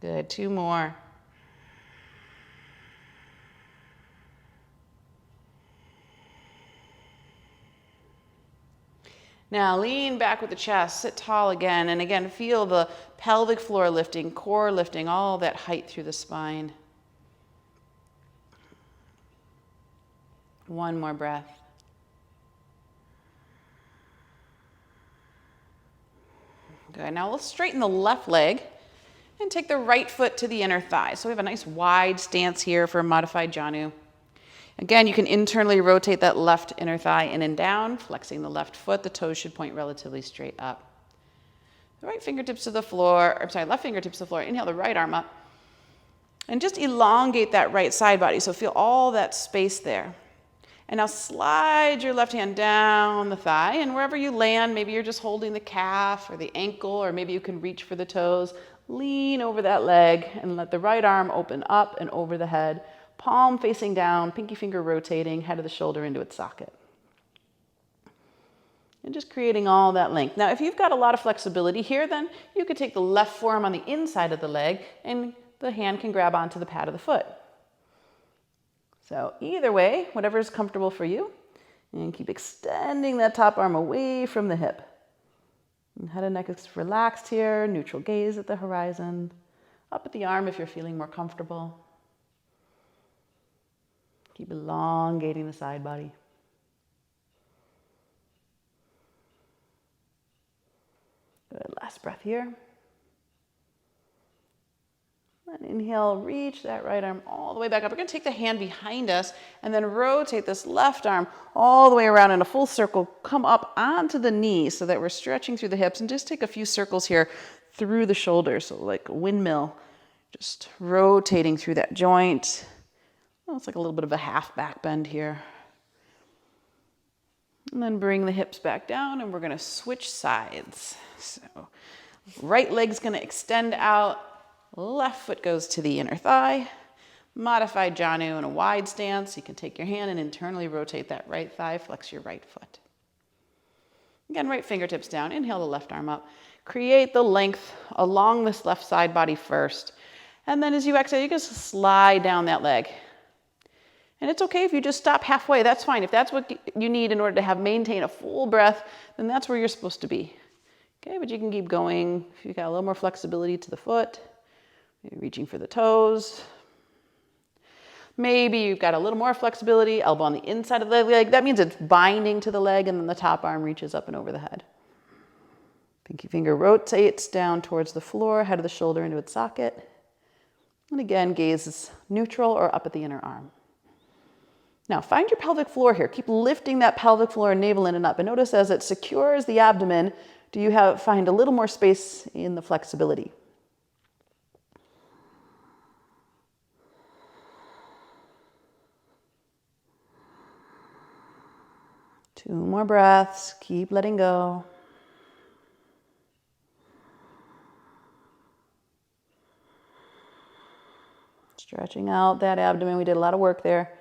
Good, 2 more. Now lean back with the chest, sit tall again, and again feel the pelvic floor lifting, core lifting, all that height through the spine. 1 more breath. Good, now we'll straighten the left leg and take the right foot to the inner thigh. So we have a nice wide stance here for a modified Janu. Again, you can internally rotate that left inner thigh in and down, flexing the left foot. The toes should point relatively straight up. The right fingertips to the floor, left fingertips to the floor. Inhale the right arm up. And just elongate that right side body. So feel all that space there. And now slide your left hand down the thigh, and wherever you land, maybe you're just holding the calf or the ankle, or maybe you can reach for the toes. Lean over that leg and let the right arm open up and over the head. Palm facing down, pinky finger rotating, head of the shoulder into its socket. And just creating all that length. Now, if you've got a lot of flexibility here, then you could take the left forearm on the inside of the leg and the hand can grab onto the pad of the foot. So either way, whatever is comfortable for you. And keep extending that top arm away from the hip. And head and neck is relaxed here, neutral gaze at the horizon. Up at the arm if you're feeling more comfortable. Keep elongating the side body. Good, last breath here. And inhale, reach that right arm all the way back up. We're going to take the hand behind us and then rotate this left arm all the way around in a full circle. Come up onto the knee so that we're stretching through the hips, and just take a few circles here through the shoulders. So like a windmill, Just rotating through that joint. Well, it's like a little bit of a half back bend here. And then bring the hips back down, and we're going to switch sides. So right leg's going to extend out, left foot goes to the inner thigh. Modified Janu in a wide stance. You can take your hand and internally rotate that right thigh, flex your right foot. Again, right fingertips down, inhale the left arm up. Create the length along this left side body first. And then as you exhale, you just slide down that leg. And it's okay if you just stop halfway, that's fine. If that's what you need in order to maintain a full breath, then that's where you're supposed to be. Okay, but you can keep going. If you've got a little more flexibility to the foot, maybe reaching for the toes. Maybe you've got a little more flexibility, elbow on the inside of the leg. That means it's binding to the leg, and then the top arm reaches up and over the head. Pinky finger rotates down towards the floor, head of the shoulder into its socket. And again, gaze is neutral or up at the inner arm. Now find your pelvic floor here. Keep lifting that pelvic floor and navel in and up. And notice as it secures the abdomen, do you find a little more space in the flexibility? Two more breaths. Keep letting go. Stretching out that abdomen. We did a lot of work there.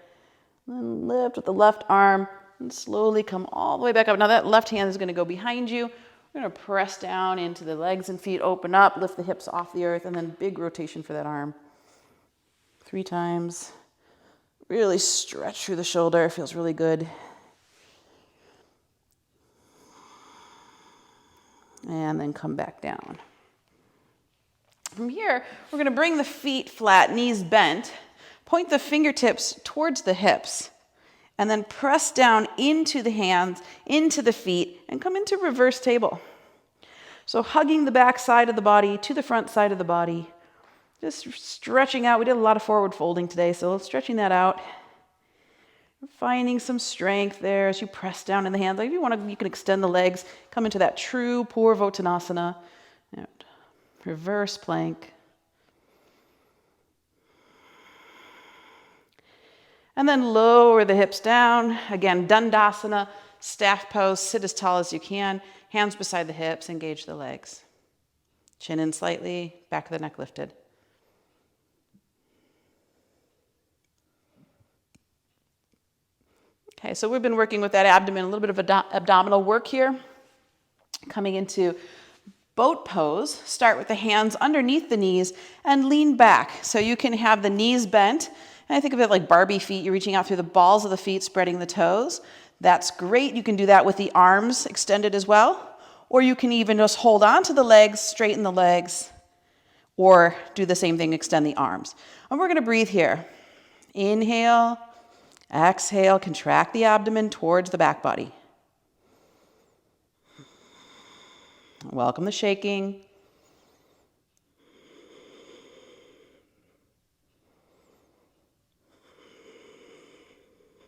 Then lift with the left arm and slowly come all the way back up. Now that left hand is going to go behind you. We're going to press down into the legs and feet, open up, lift the hips off the earth, and then big rotation for that arm. 3 times. Really stretch through the shoulder. It feels really good. And then come back down. From here, we're going to bring the feet flat, knees bent. Point the fingertips towards the hips, and then press down into the hands, into the feet, and come into reverse table. So hugging the back side of the body to the front side of the body, just stretching out. We did a lot of forward folding today, so stretching that out. Finding some strength there as you press down in the hands. Like if you want to, you can extend the legs, come into that true Purvottanasana, reverse plank. And then lower the hips down. Again, Dandasana, staff pose, sit as tall as you can. Hands beside the hips, engage the legs. Chin in slightly, back of the neck lifted. Okay, so we've been working with that abdomen, a little bit of abdominal work here. Coming into boat pose, start with the hands underneath the knees and lean back. So you can have the knees bent. And I think of it like Barbie feet. You're reaching out through the balls of the feet, spreading the toes. That's great. You can do that with the arms extended as well. Or you can even just hold on to the legs, straighten the legs, or do the same thing, extend the arms. And we're going to breathe here. Inhale, exhale, contract the abdomen towards the back body. Welcome the shaking.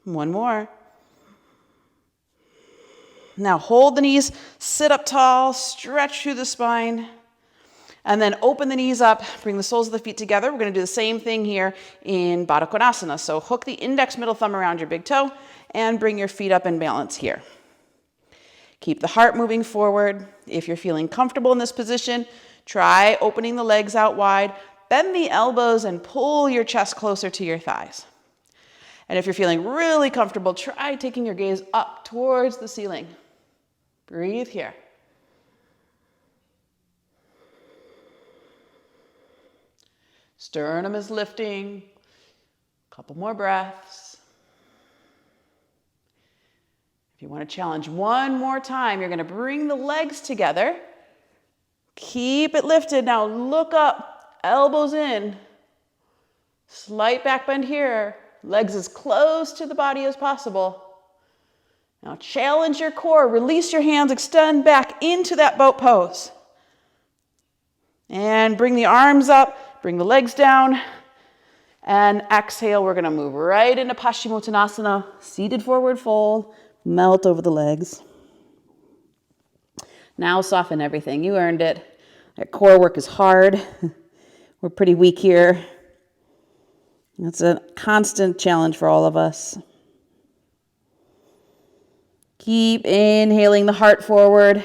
One more. Now hold the knees, sit up tall, stretch through the spine, and then open the knees up, bring the soles of the feet together. We're going to do the same thing here in Baddha Konasana. So hook the index middle thumb around your big toe and bring your feet up in balance here. Keep the heart moving forward. If you're feeling comfortable in this position, try opening the legs out wide, bend the elbows and pull your chest closer to your thighs. And if you're feeling really comfortable, try taking your gaze up towards the ceiling. Breathe here. Sternum is lifting. Couple more breaths. If you want to challenge one more time, you're going to bring the legs together. Keep it lifted. Now look up, elbows in. Slight back bend here. Legs as close to the body as possible. Now challenge your core. Release your hands. Extend back into that boat pose. And bring the arms up. Bring the legs down. And exhale. We're going to move right into Paschimottanasana. Seated forward fold. Melt over the legs. Now soften everything. You earned it. That core work is hard. We're pretty weak here. It's a constant challenge for all of us. Keep inhaling the heart forward.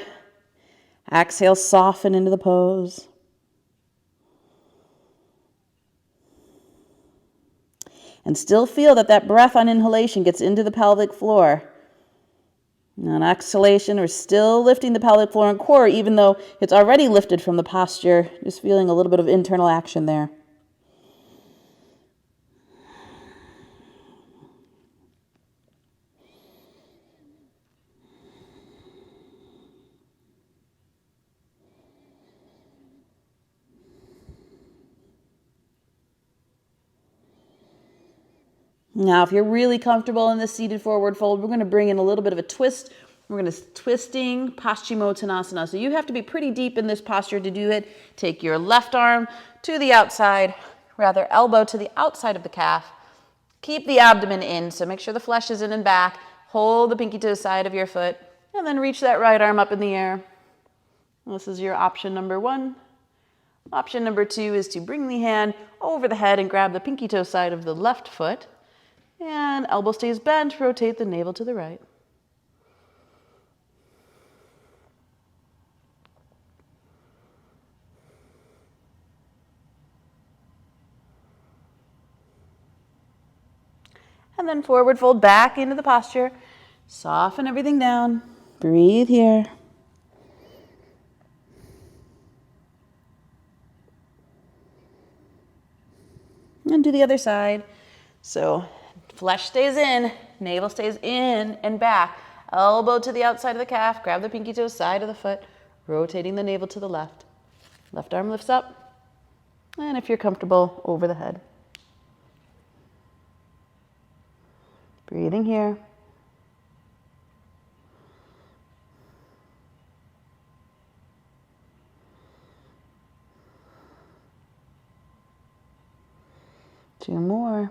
Exhale, soften into the pose. And still feel that breath on inhalation gets into the pelvic floor. And on exhalation, we're still lifting the pelvic floor and core, even though it's already lifted from the posture. Just feeling a little bit of internal action there. Now, if you're really comfortable in this seated forward fold, we're going to bring in a little bit of a twist. We're going to twisting Paschimottanasana. So you have to be pretty deep in this posture to do it. Take your left arm to the outside, rather elbow to the outside of the calf. Keep the abdomen in, so make sure the flesh is in and back. Hold the pinky to the side of your foot, and then reach that right arm up in the air. This is your option number 1. Option number 2 is to bring the hand over the head and grab the pinky toe side of the left foot. And elbow stays bent, rotate the navel to the right. And then forward fold back into the posture. Soften everything down. Breathe here. And do the other side. So flesh stays in, navel stays in and back. Elbow to the outside of the calf, grab the pinky toe side of the foot, rotating the navel to the left. Left arm lifts up, and if you're comfortable, over the head. Breathing here. Two more.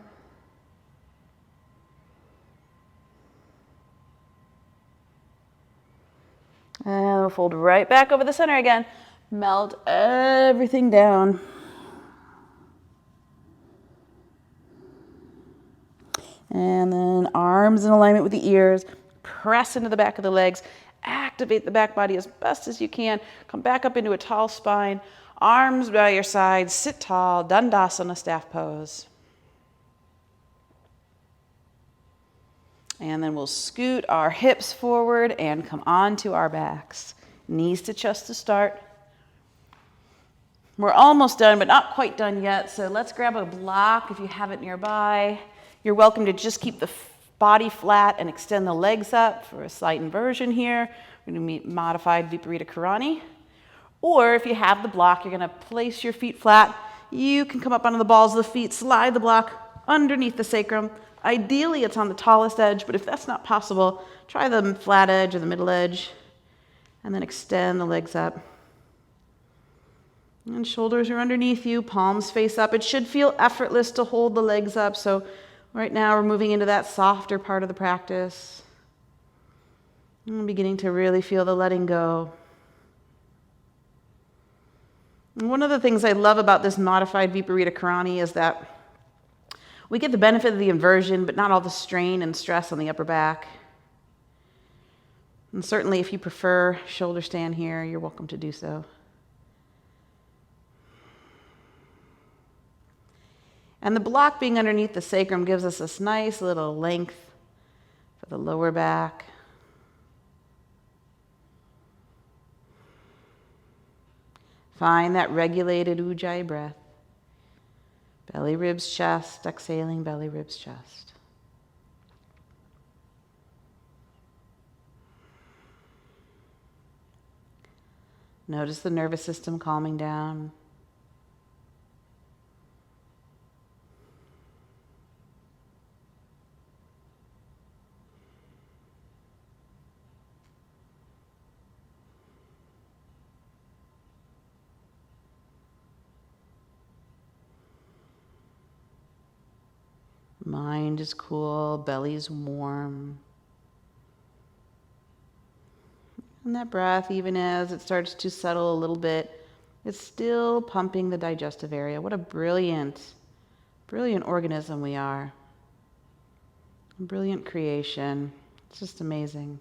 And we'll fold right back over the center again. Melt everything down. And then arms in alignment with the ears. Press into the back of the legs. Activate the back body as best as you can. Come back up into a tall spine. Arms by your sides. Sit tall. Dandasana, staff pose. And then we'll scoot our hips forward and come onto our backs. Knees to chest to start. We're almost done, but not quite done yet. So let's grab a block if you have it nearby. You're welcome to just keep the body flat and extend the legs up for a slight inversion here. We're going to modified Viparita Karani. Or if you have the block, you're going to place your feet flat. You can come up onto the balls of the feet, slide the block underneath the sacrum. Ideally, it's on the tallest edge, but if that's not possible, try the flat edge or the middle edge, and then extend the legs up. And shoulders are underneath you, palms face up. It should feel effortless to hold the legs up, so right now we're moving into that softer part of the practice. I'm beginning to really feel the letting go. And one of the things I love about this modified Viparita Karani is that we get the benefit of the inversion, but not all the strain and stress on the upper back. And certainly if you prefer shoulder stand here, you're welcome to do so. And the block being underneath the sacrum gives us this nice little length for the lower back. Find that regulated Ujjayi breath. Belly, ribs, chest, exhaling, belly, ribs, chest. Notice the nervous system calming down. Mind is cool, belly's warm. And that breath, even as it starts to settle a little bit, It's still pumping the digestive area. What a brilliant, brilliant organism we are. Brilliant creation. It's just amazing.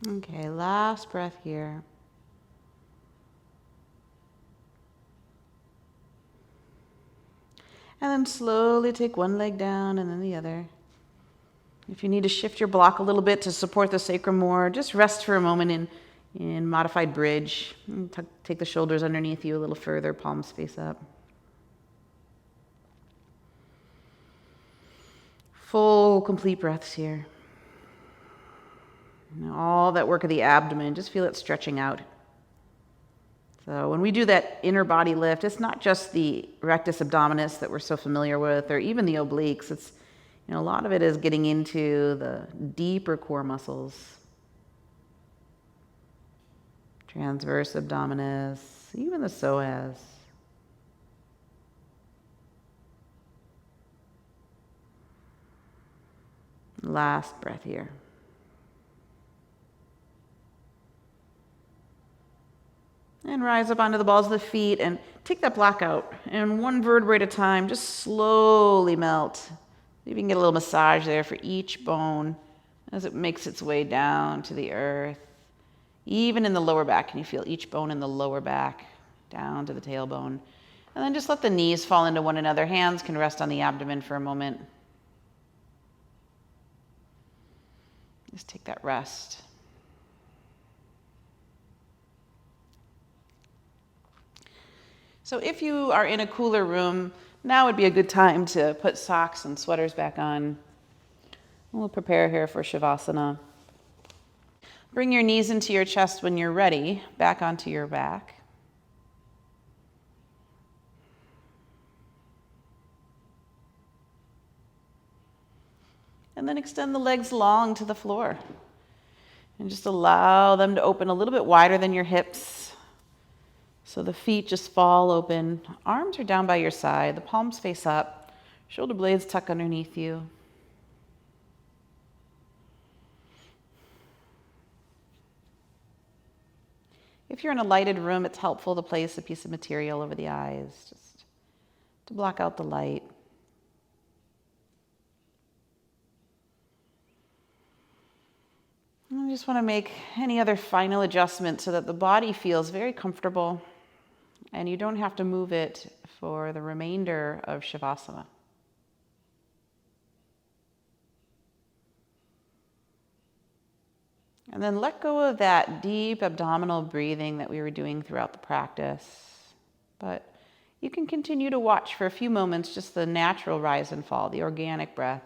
Okay, last breath here. And then slowly take one leg down and then the other. If you need to shift your block a little bit to support the sacrum more, just rest for a moment in modified bridge. Take the shoulders underneath you a little further, palms face up. Full, complete breaths here. Now, all that work of the abdomen, just feel it stretching out. So when we do that inner body lift, it's not just the rectus abdominis that we're so familiar with, or even the obliques. It's, a lot of it is getting into the deeper core muscles. Transverse abdominis, even the psoas. Last breath here. And rise up onto the balls of the feet and take that block out. And one vertebrae at a time, just slowly melt. You can get a little massage there for each bone as it makes its way down to the earth. Even in the lower back, can you feel each bone in the lower back down to the tailbone? And then just let the knees fall into one another. Hands can rest on the abdomen for a moment. Just take that rest. So if you are in a cooler room, now would be a good time to put socks and sweaters back on. We'll prepare here for Shavasana. Bring your knees into your chest when you're ready, back onto your back. And then extend the legs long to the floor. And just allow them to open a little bit wider than your hips. So the feet just fall open. Arms are down by your side. The palms face up. Shoulder blades tuck underneath you. If you're in a lighted room, it's helpful to place a piece of material over the eyes, just to block out the light. I just want to make any other final adjustment so that the body feels very comfortable and you don't have to move it for the remainder of Shavasana. And then let go of that deep abdominal breathing that we were doing throughout the practice. But you can continue to watch for a few moments just the natural rise and fall, the organic breath.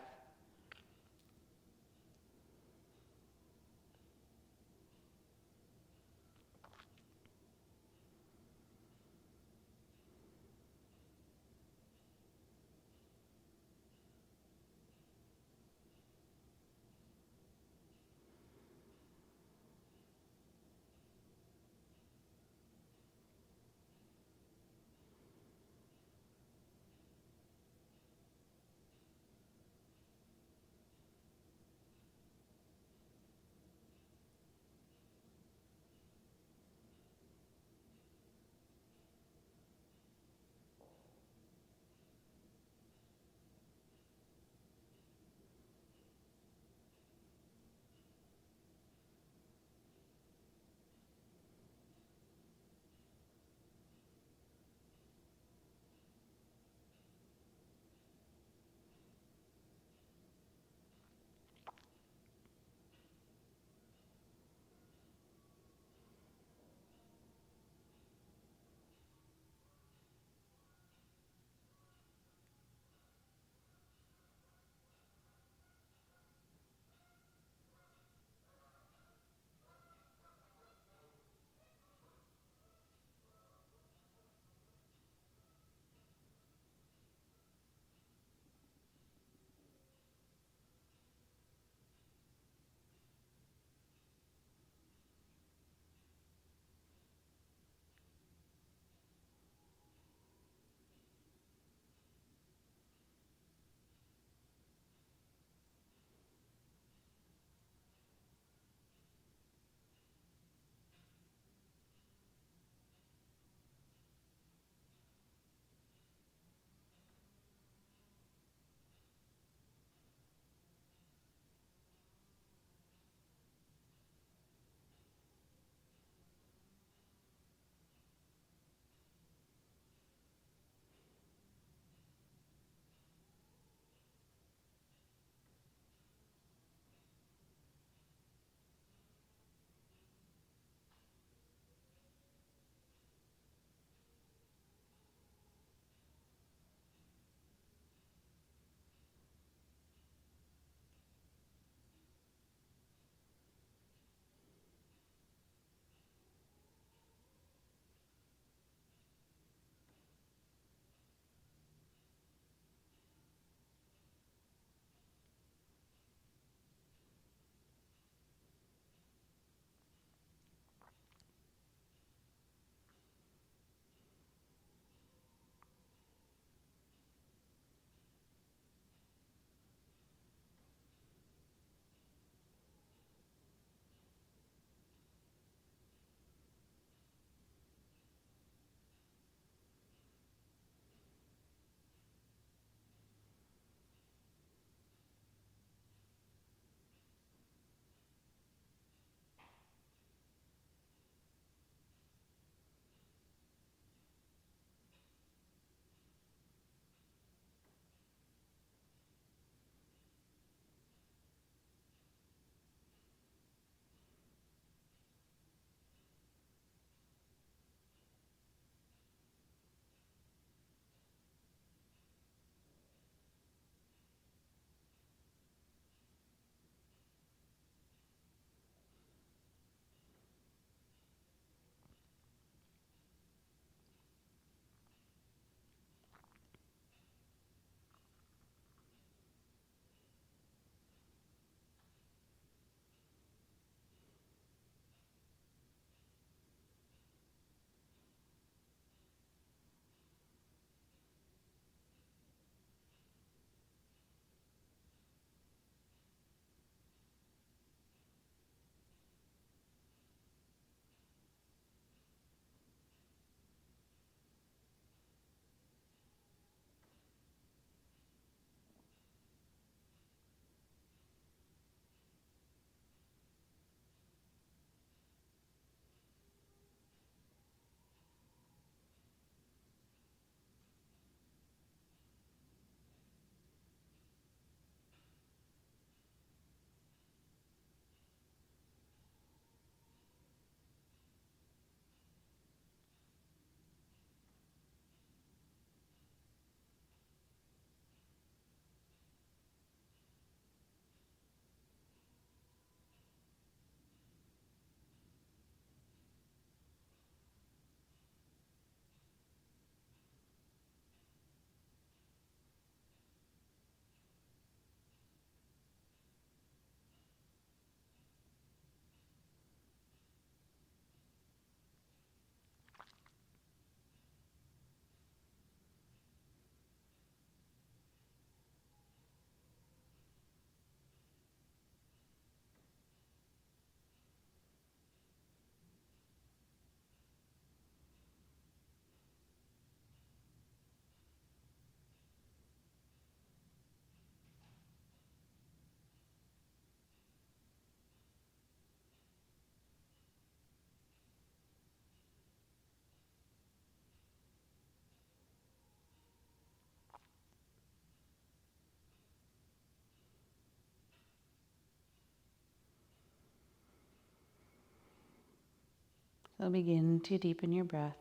So begin to deepen your breath.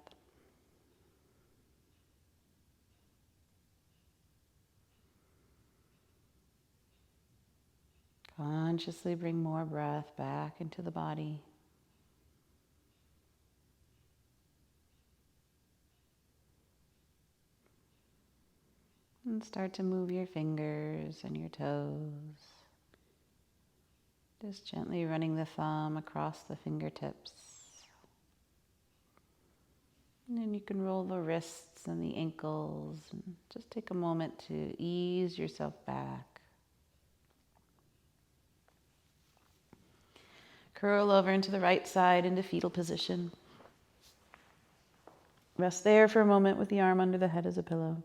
Consciously bring more breath back into the body. And start to move your fingers and your toes. Just gently running the thumb across the fingertips. And then you can roll the wrists and the ankles and just take a moment to ease yourself back. Curl over into the right side into fetal position. Rest there for a moment with the arm under the head as a pillow.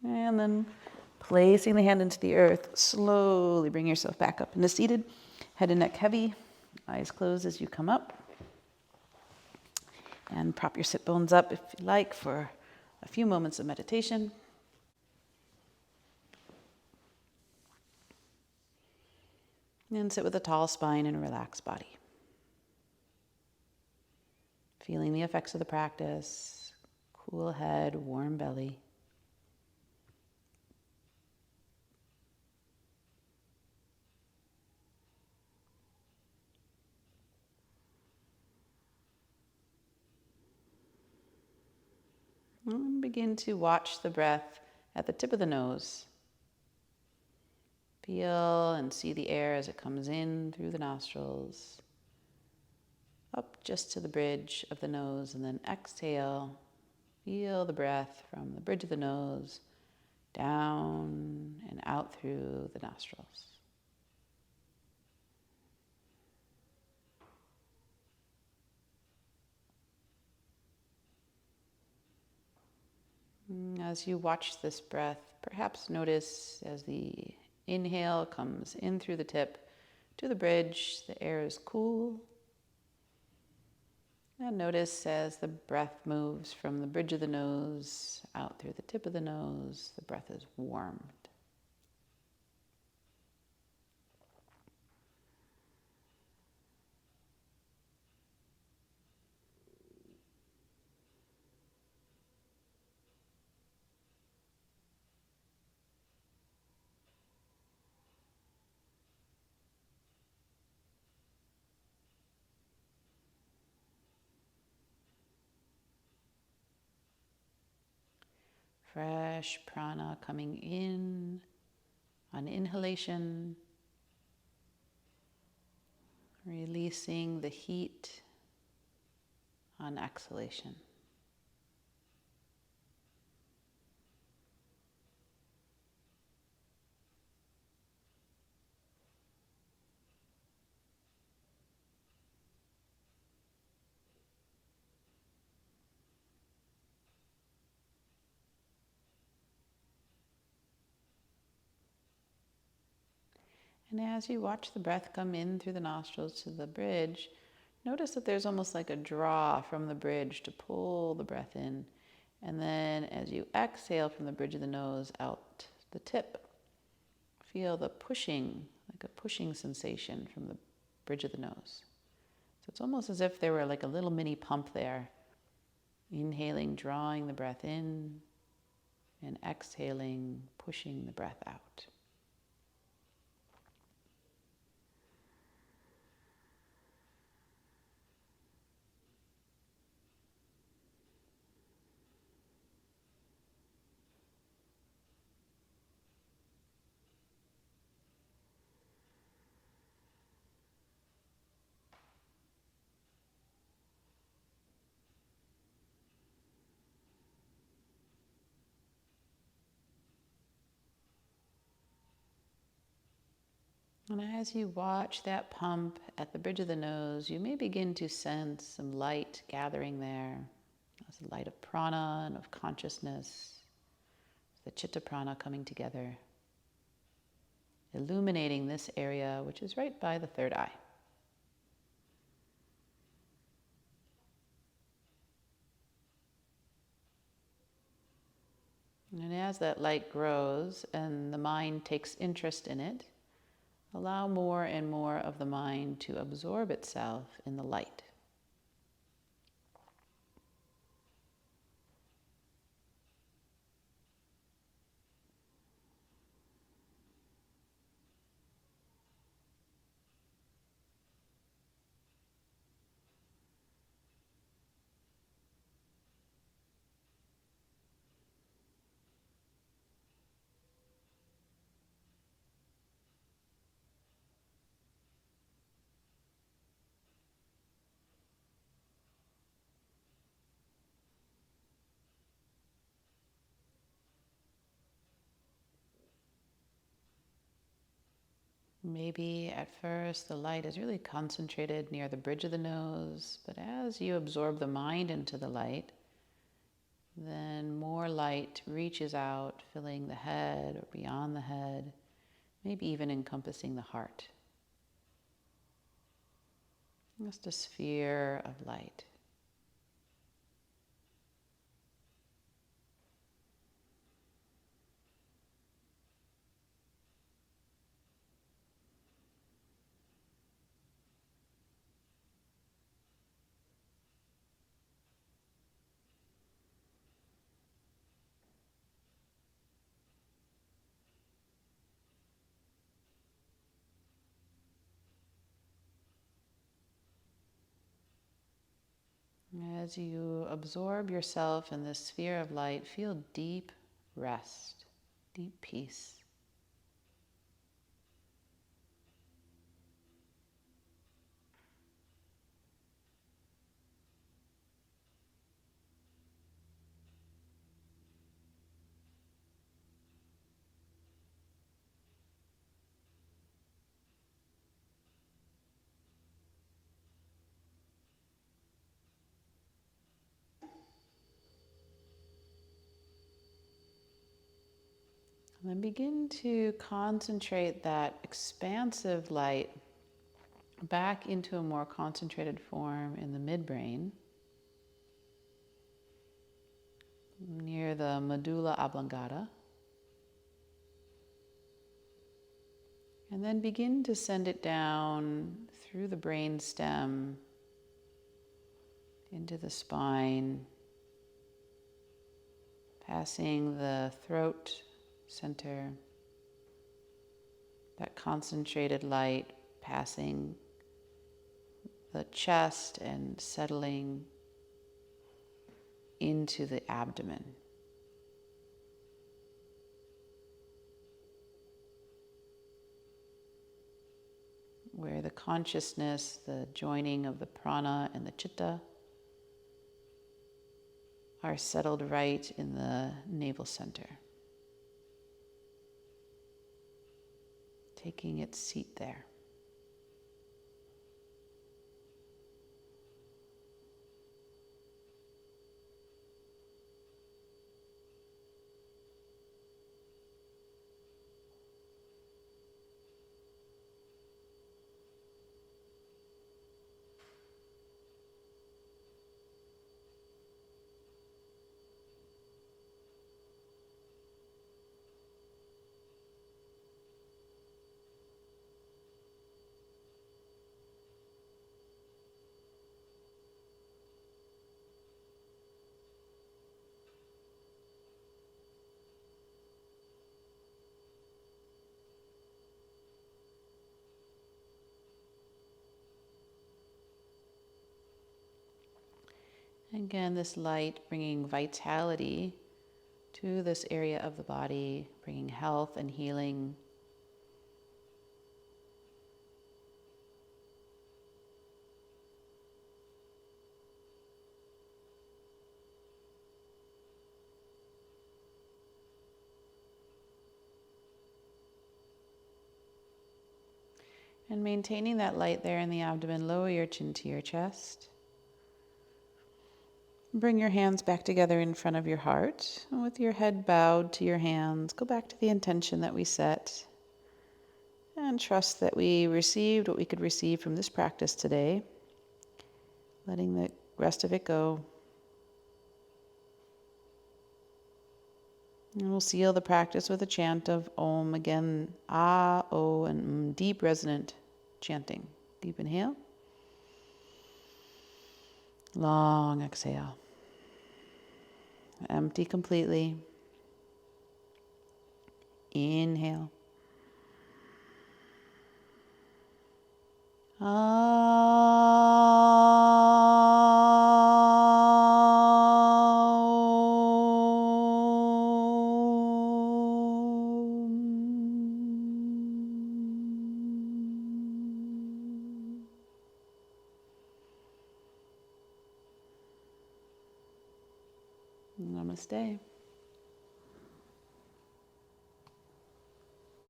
And then placing the hand into the earth, slowly bring yourself back up into seated. Head and neck heavy, eyes closed as you come up. And prop your sit bones up if you like for a few moments of meditation. And sit with a tall spine and a relaxed body. Feeling the effects of the practice, cool head, warm belly. And begin to watch the breath at the tip of the nose. Feel and see the air as it comes in through the nostrils, up just to the bridge of the nose, and then exhale. Feel the breath from the bridge of the nose down and out through the nostrils. As you watch this breath, perhaps notice as the inhale comes in through the tip to the bridge, the air is cool. And notice as the breath moves from the bridge of the nose out through the tip of the nose, the breath is warmed. Fresh prana coming in on inhalation, releasing the heat on exhalation. And as you watch the breath come in through the nostrils to the bridge, notice that there's almost like a draw from the bridge to pull the breath in. And then as you exhale from the bridge of the nose out the tip, feel the pushing, like a pushing sensation from the bridge of the nose. So it's almost as if there were like a little mini pump there. Inhaling, drawing the breath in, and exhaling, pushing the breath out. And as you watch that pump at the bridge of the nose, you may begin to sense some light gathering there. There's a light of prana and of consciousness, the chitta prana coming together, illuminating this area, which is right by the third eye. And as that light grows and the mind takes interest in it, Allow more and more of the mind to absorb itself in the light. Maybe at first the light is really concentrated near the bridge of the nose, but as you absorb the mind into the light, then more light reaches out, filling the head or beyond the head, maybe even encompassing the heart. Just a sphere of light. As you absorb yourself in this sphere of light, feel deep rest, deep peace. And then begin to concentrate that expansive light back into a more concentrated form in the midbrain, near the medulla oblongata. And then begin to send it down through the brain stem into the spine, passing the throat center, that concentrated light passing the chest and settling into the abdomen. Where the consciousness, the joining of the prana and the chitta are settled right in the navel center, taking its seat there. Again, this light bringing vitality to this area of the body, bringing health and healing. And maintaining that light there in the abdomen, lower your chin to your chest. Bring your hands back together in front of your heart. And with your head bowed to your hands, go back to the intention that we set. And trust that we received what we could receive from this practice today, letting the rest of it go. And we'll seal the practice with a chant of Om again, Ah, O, and deep resonant chanting. Deep inhale. Long exhale. Empty completely. Inhale. Namaste.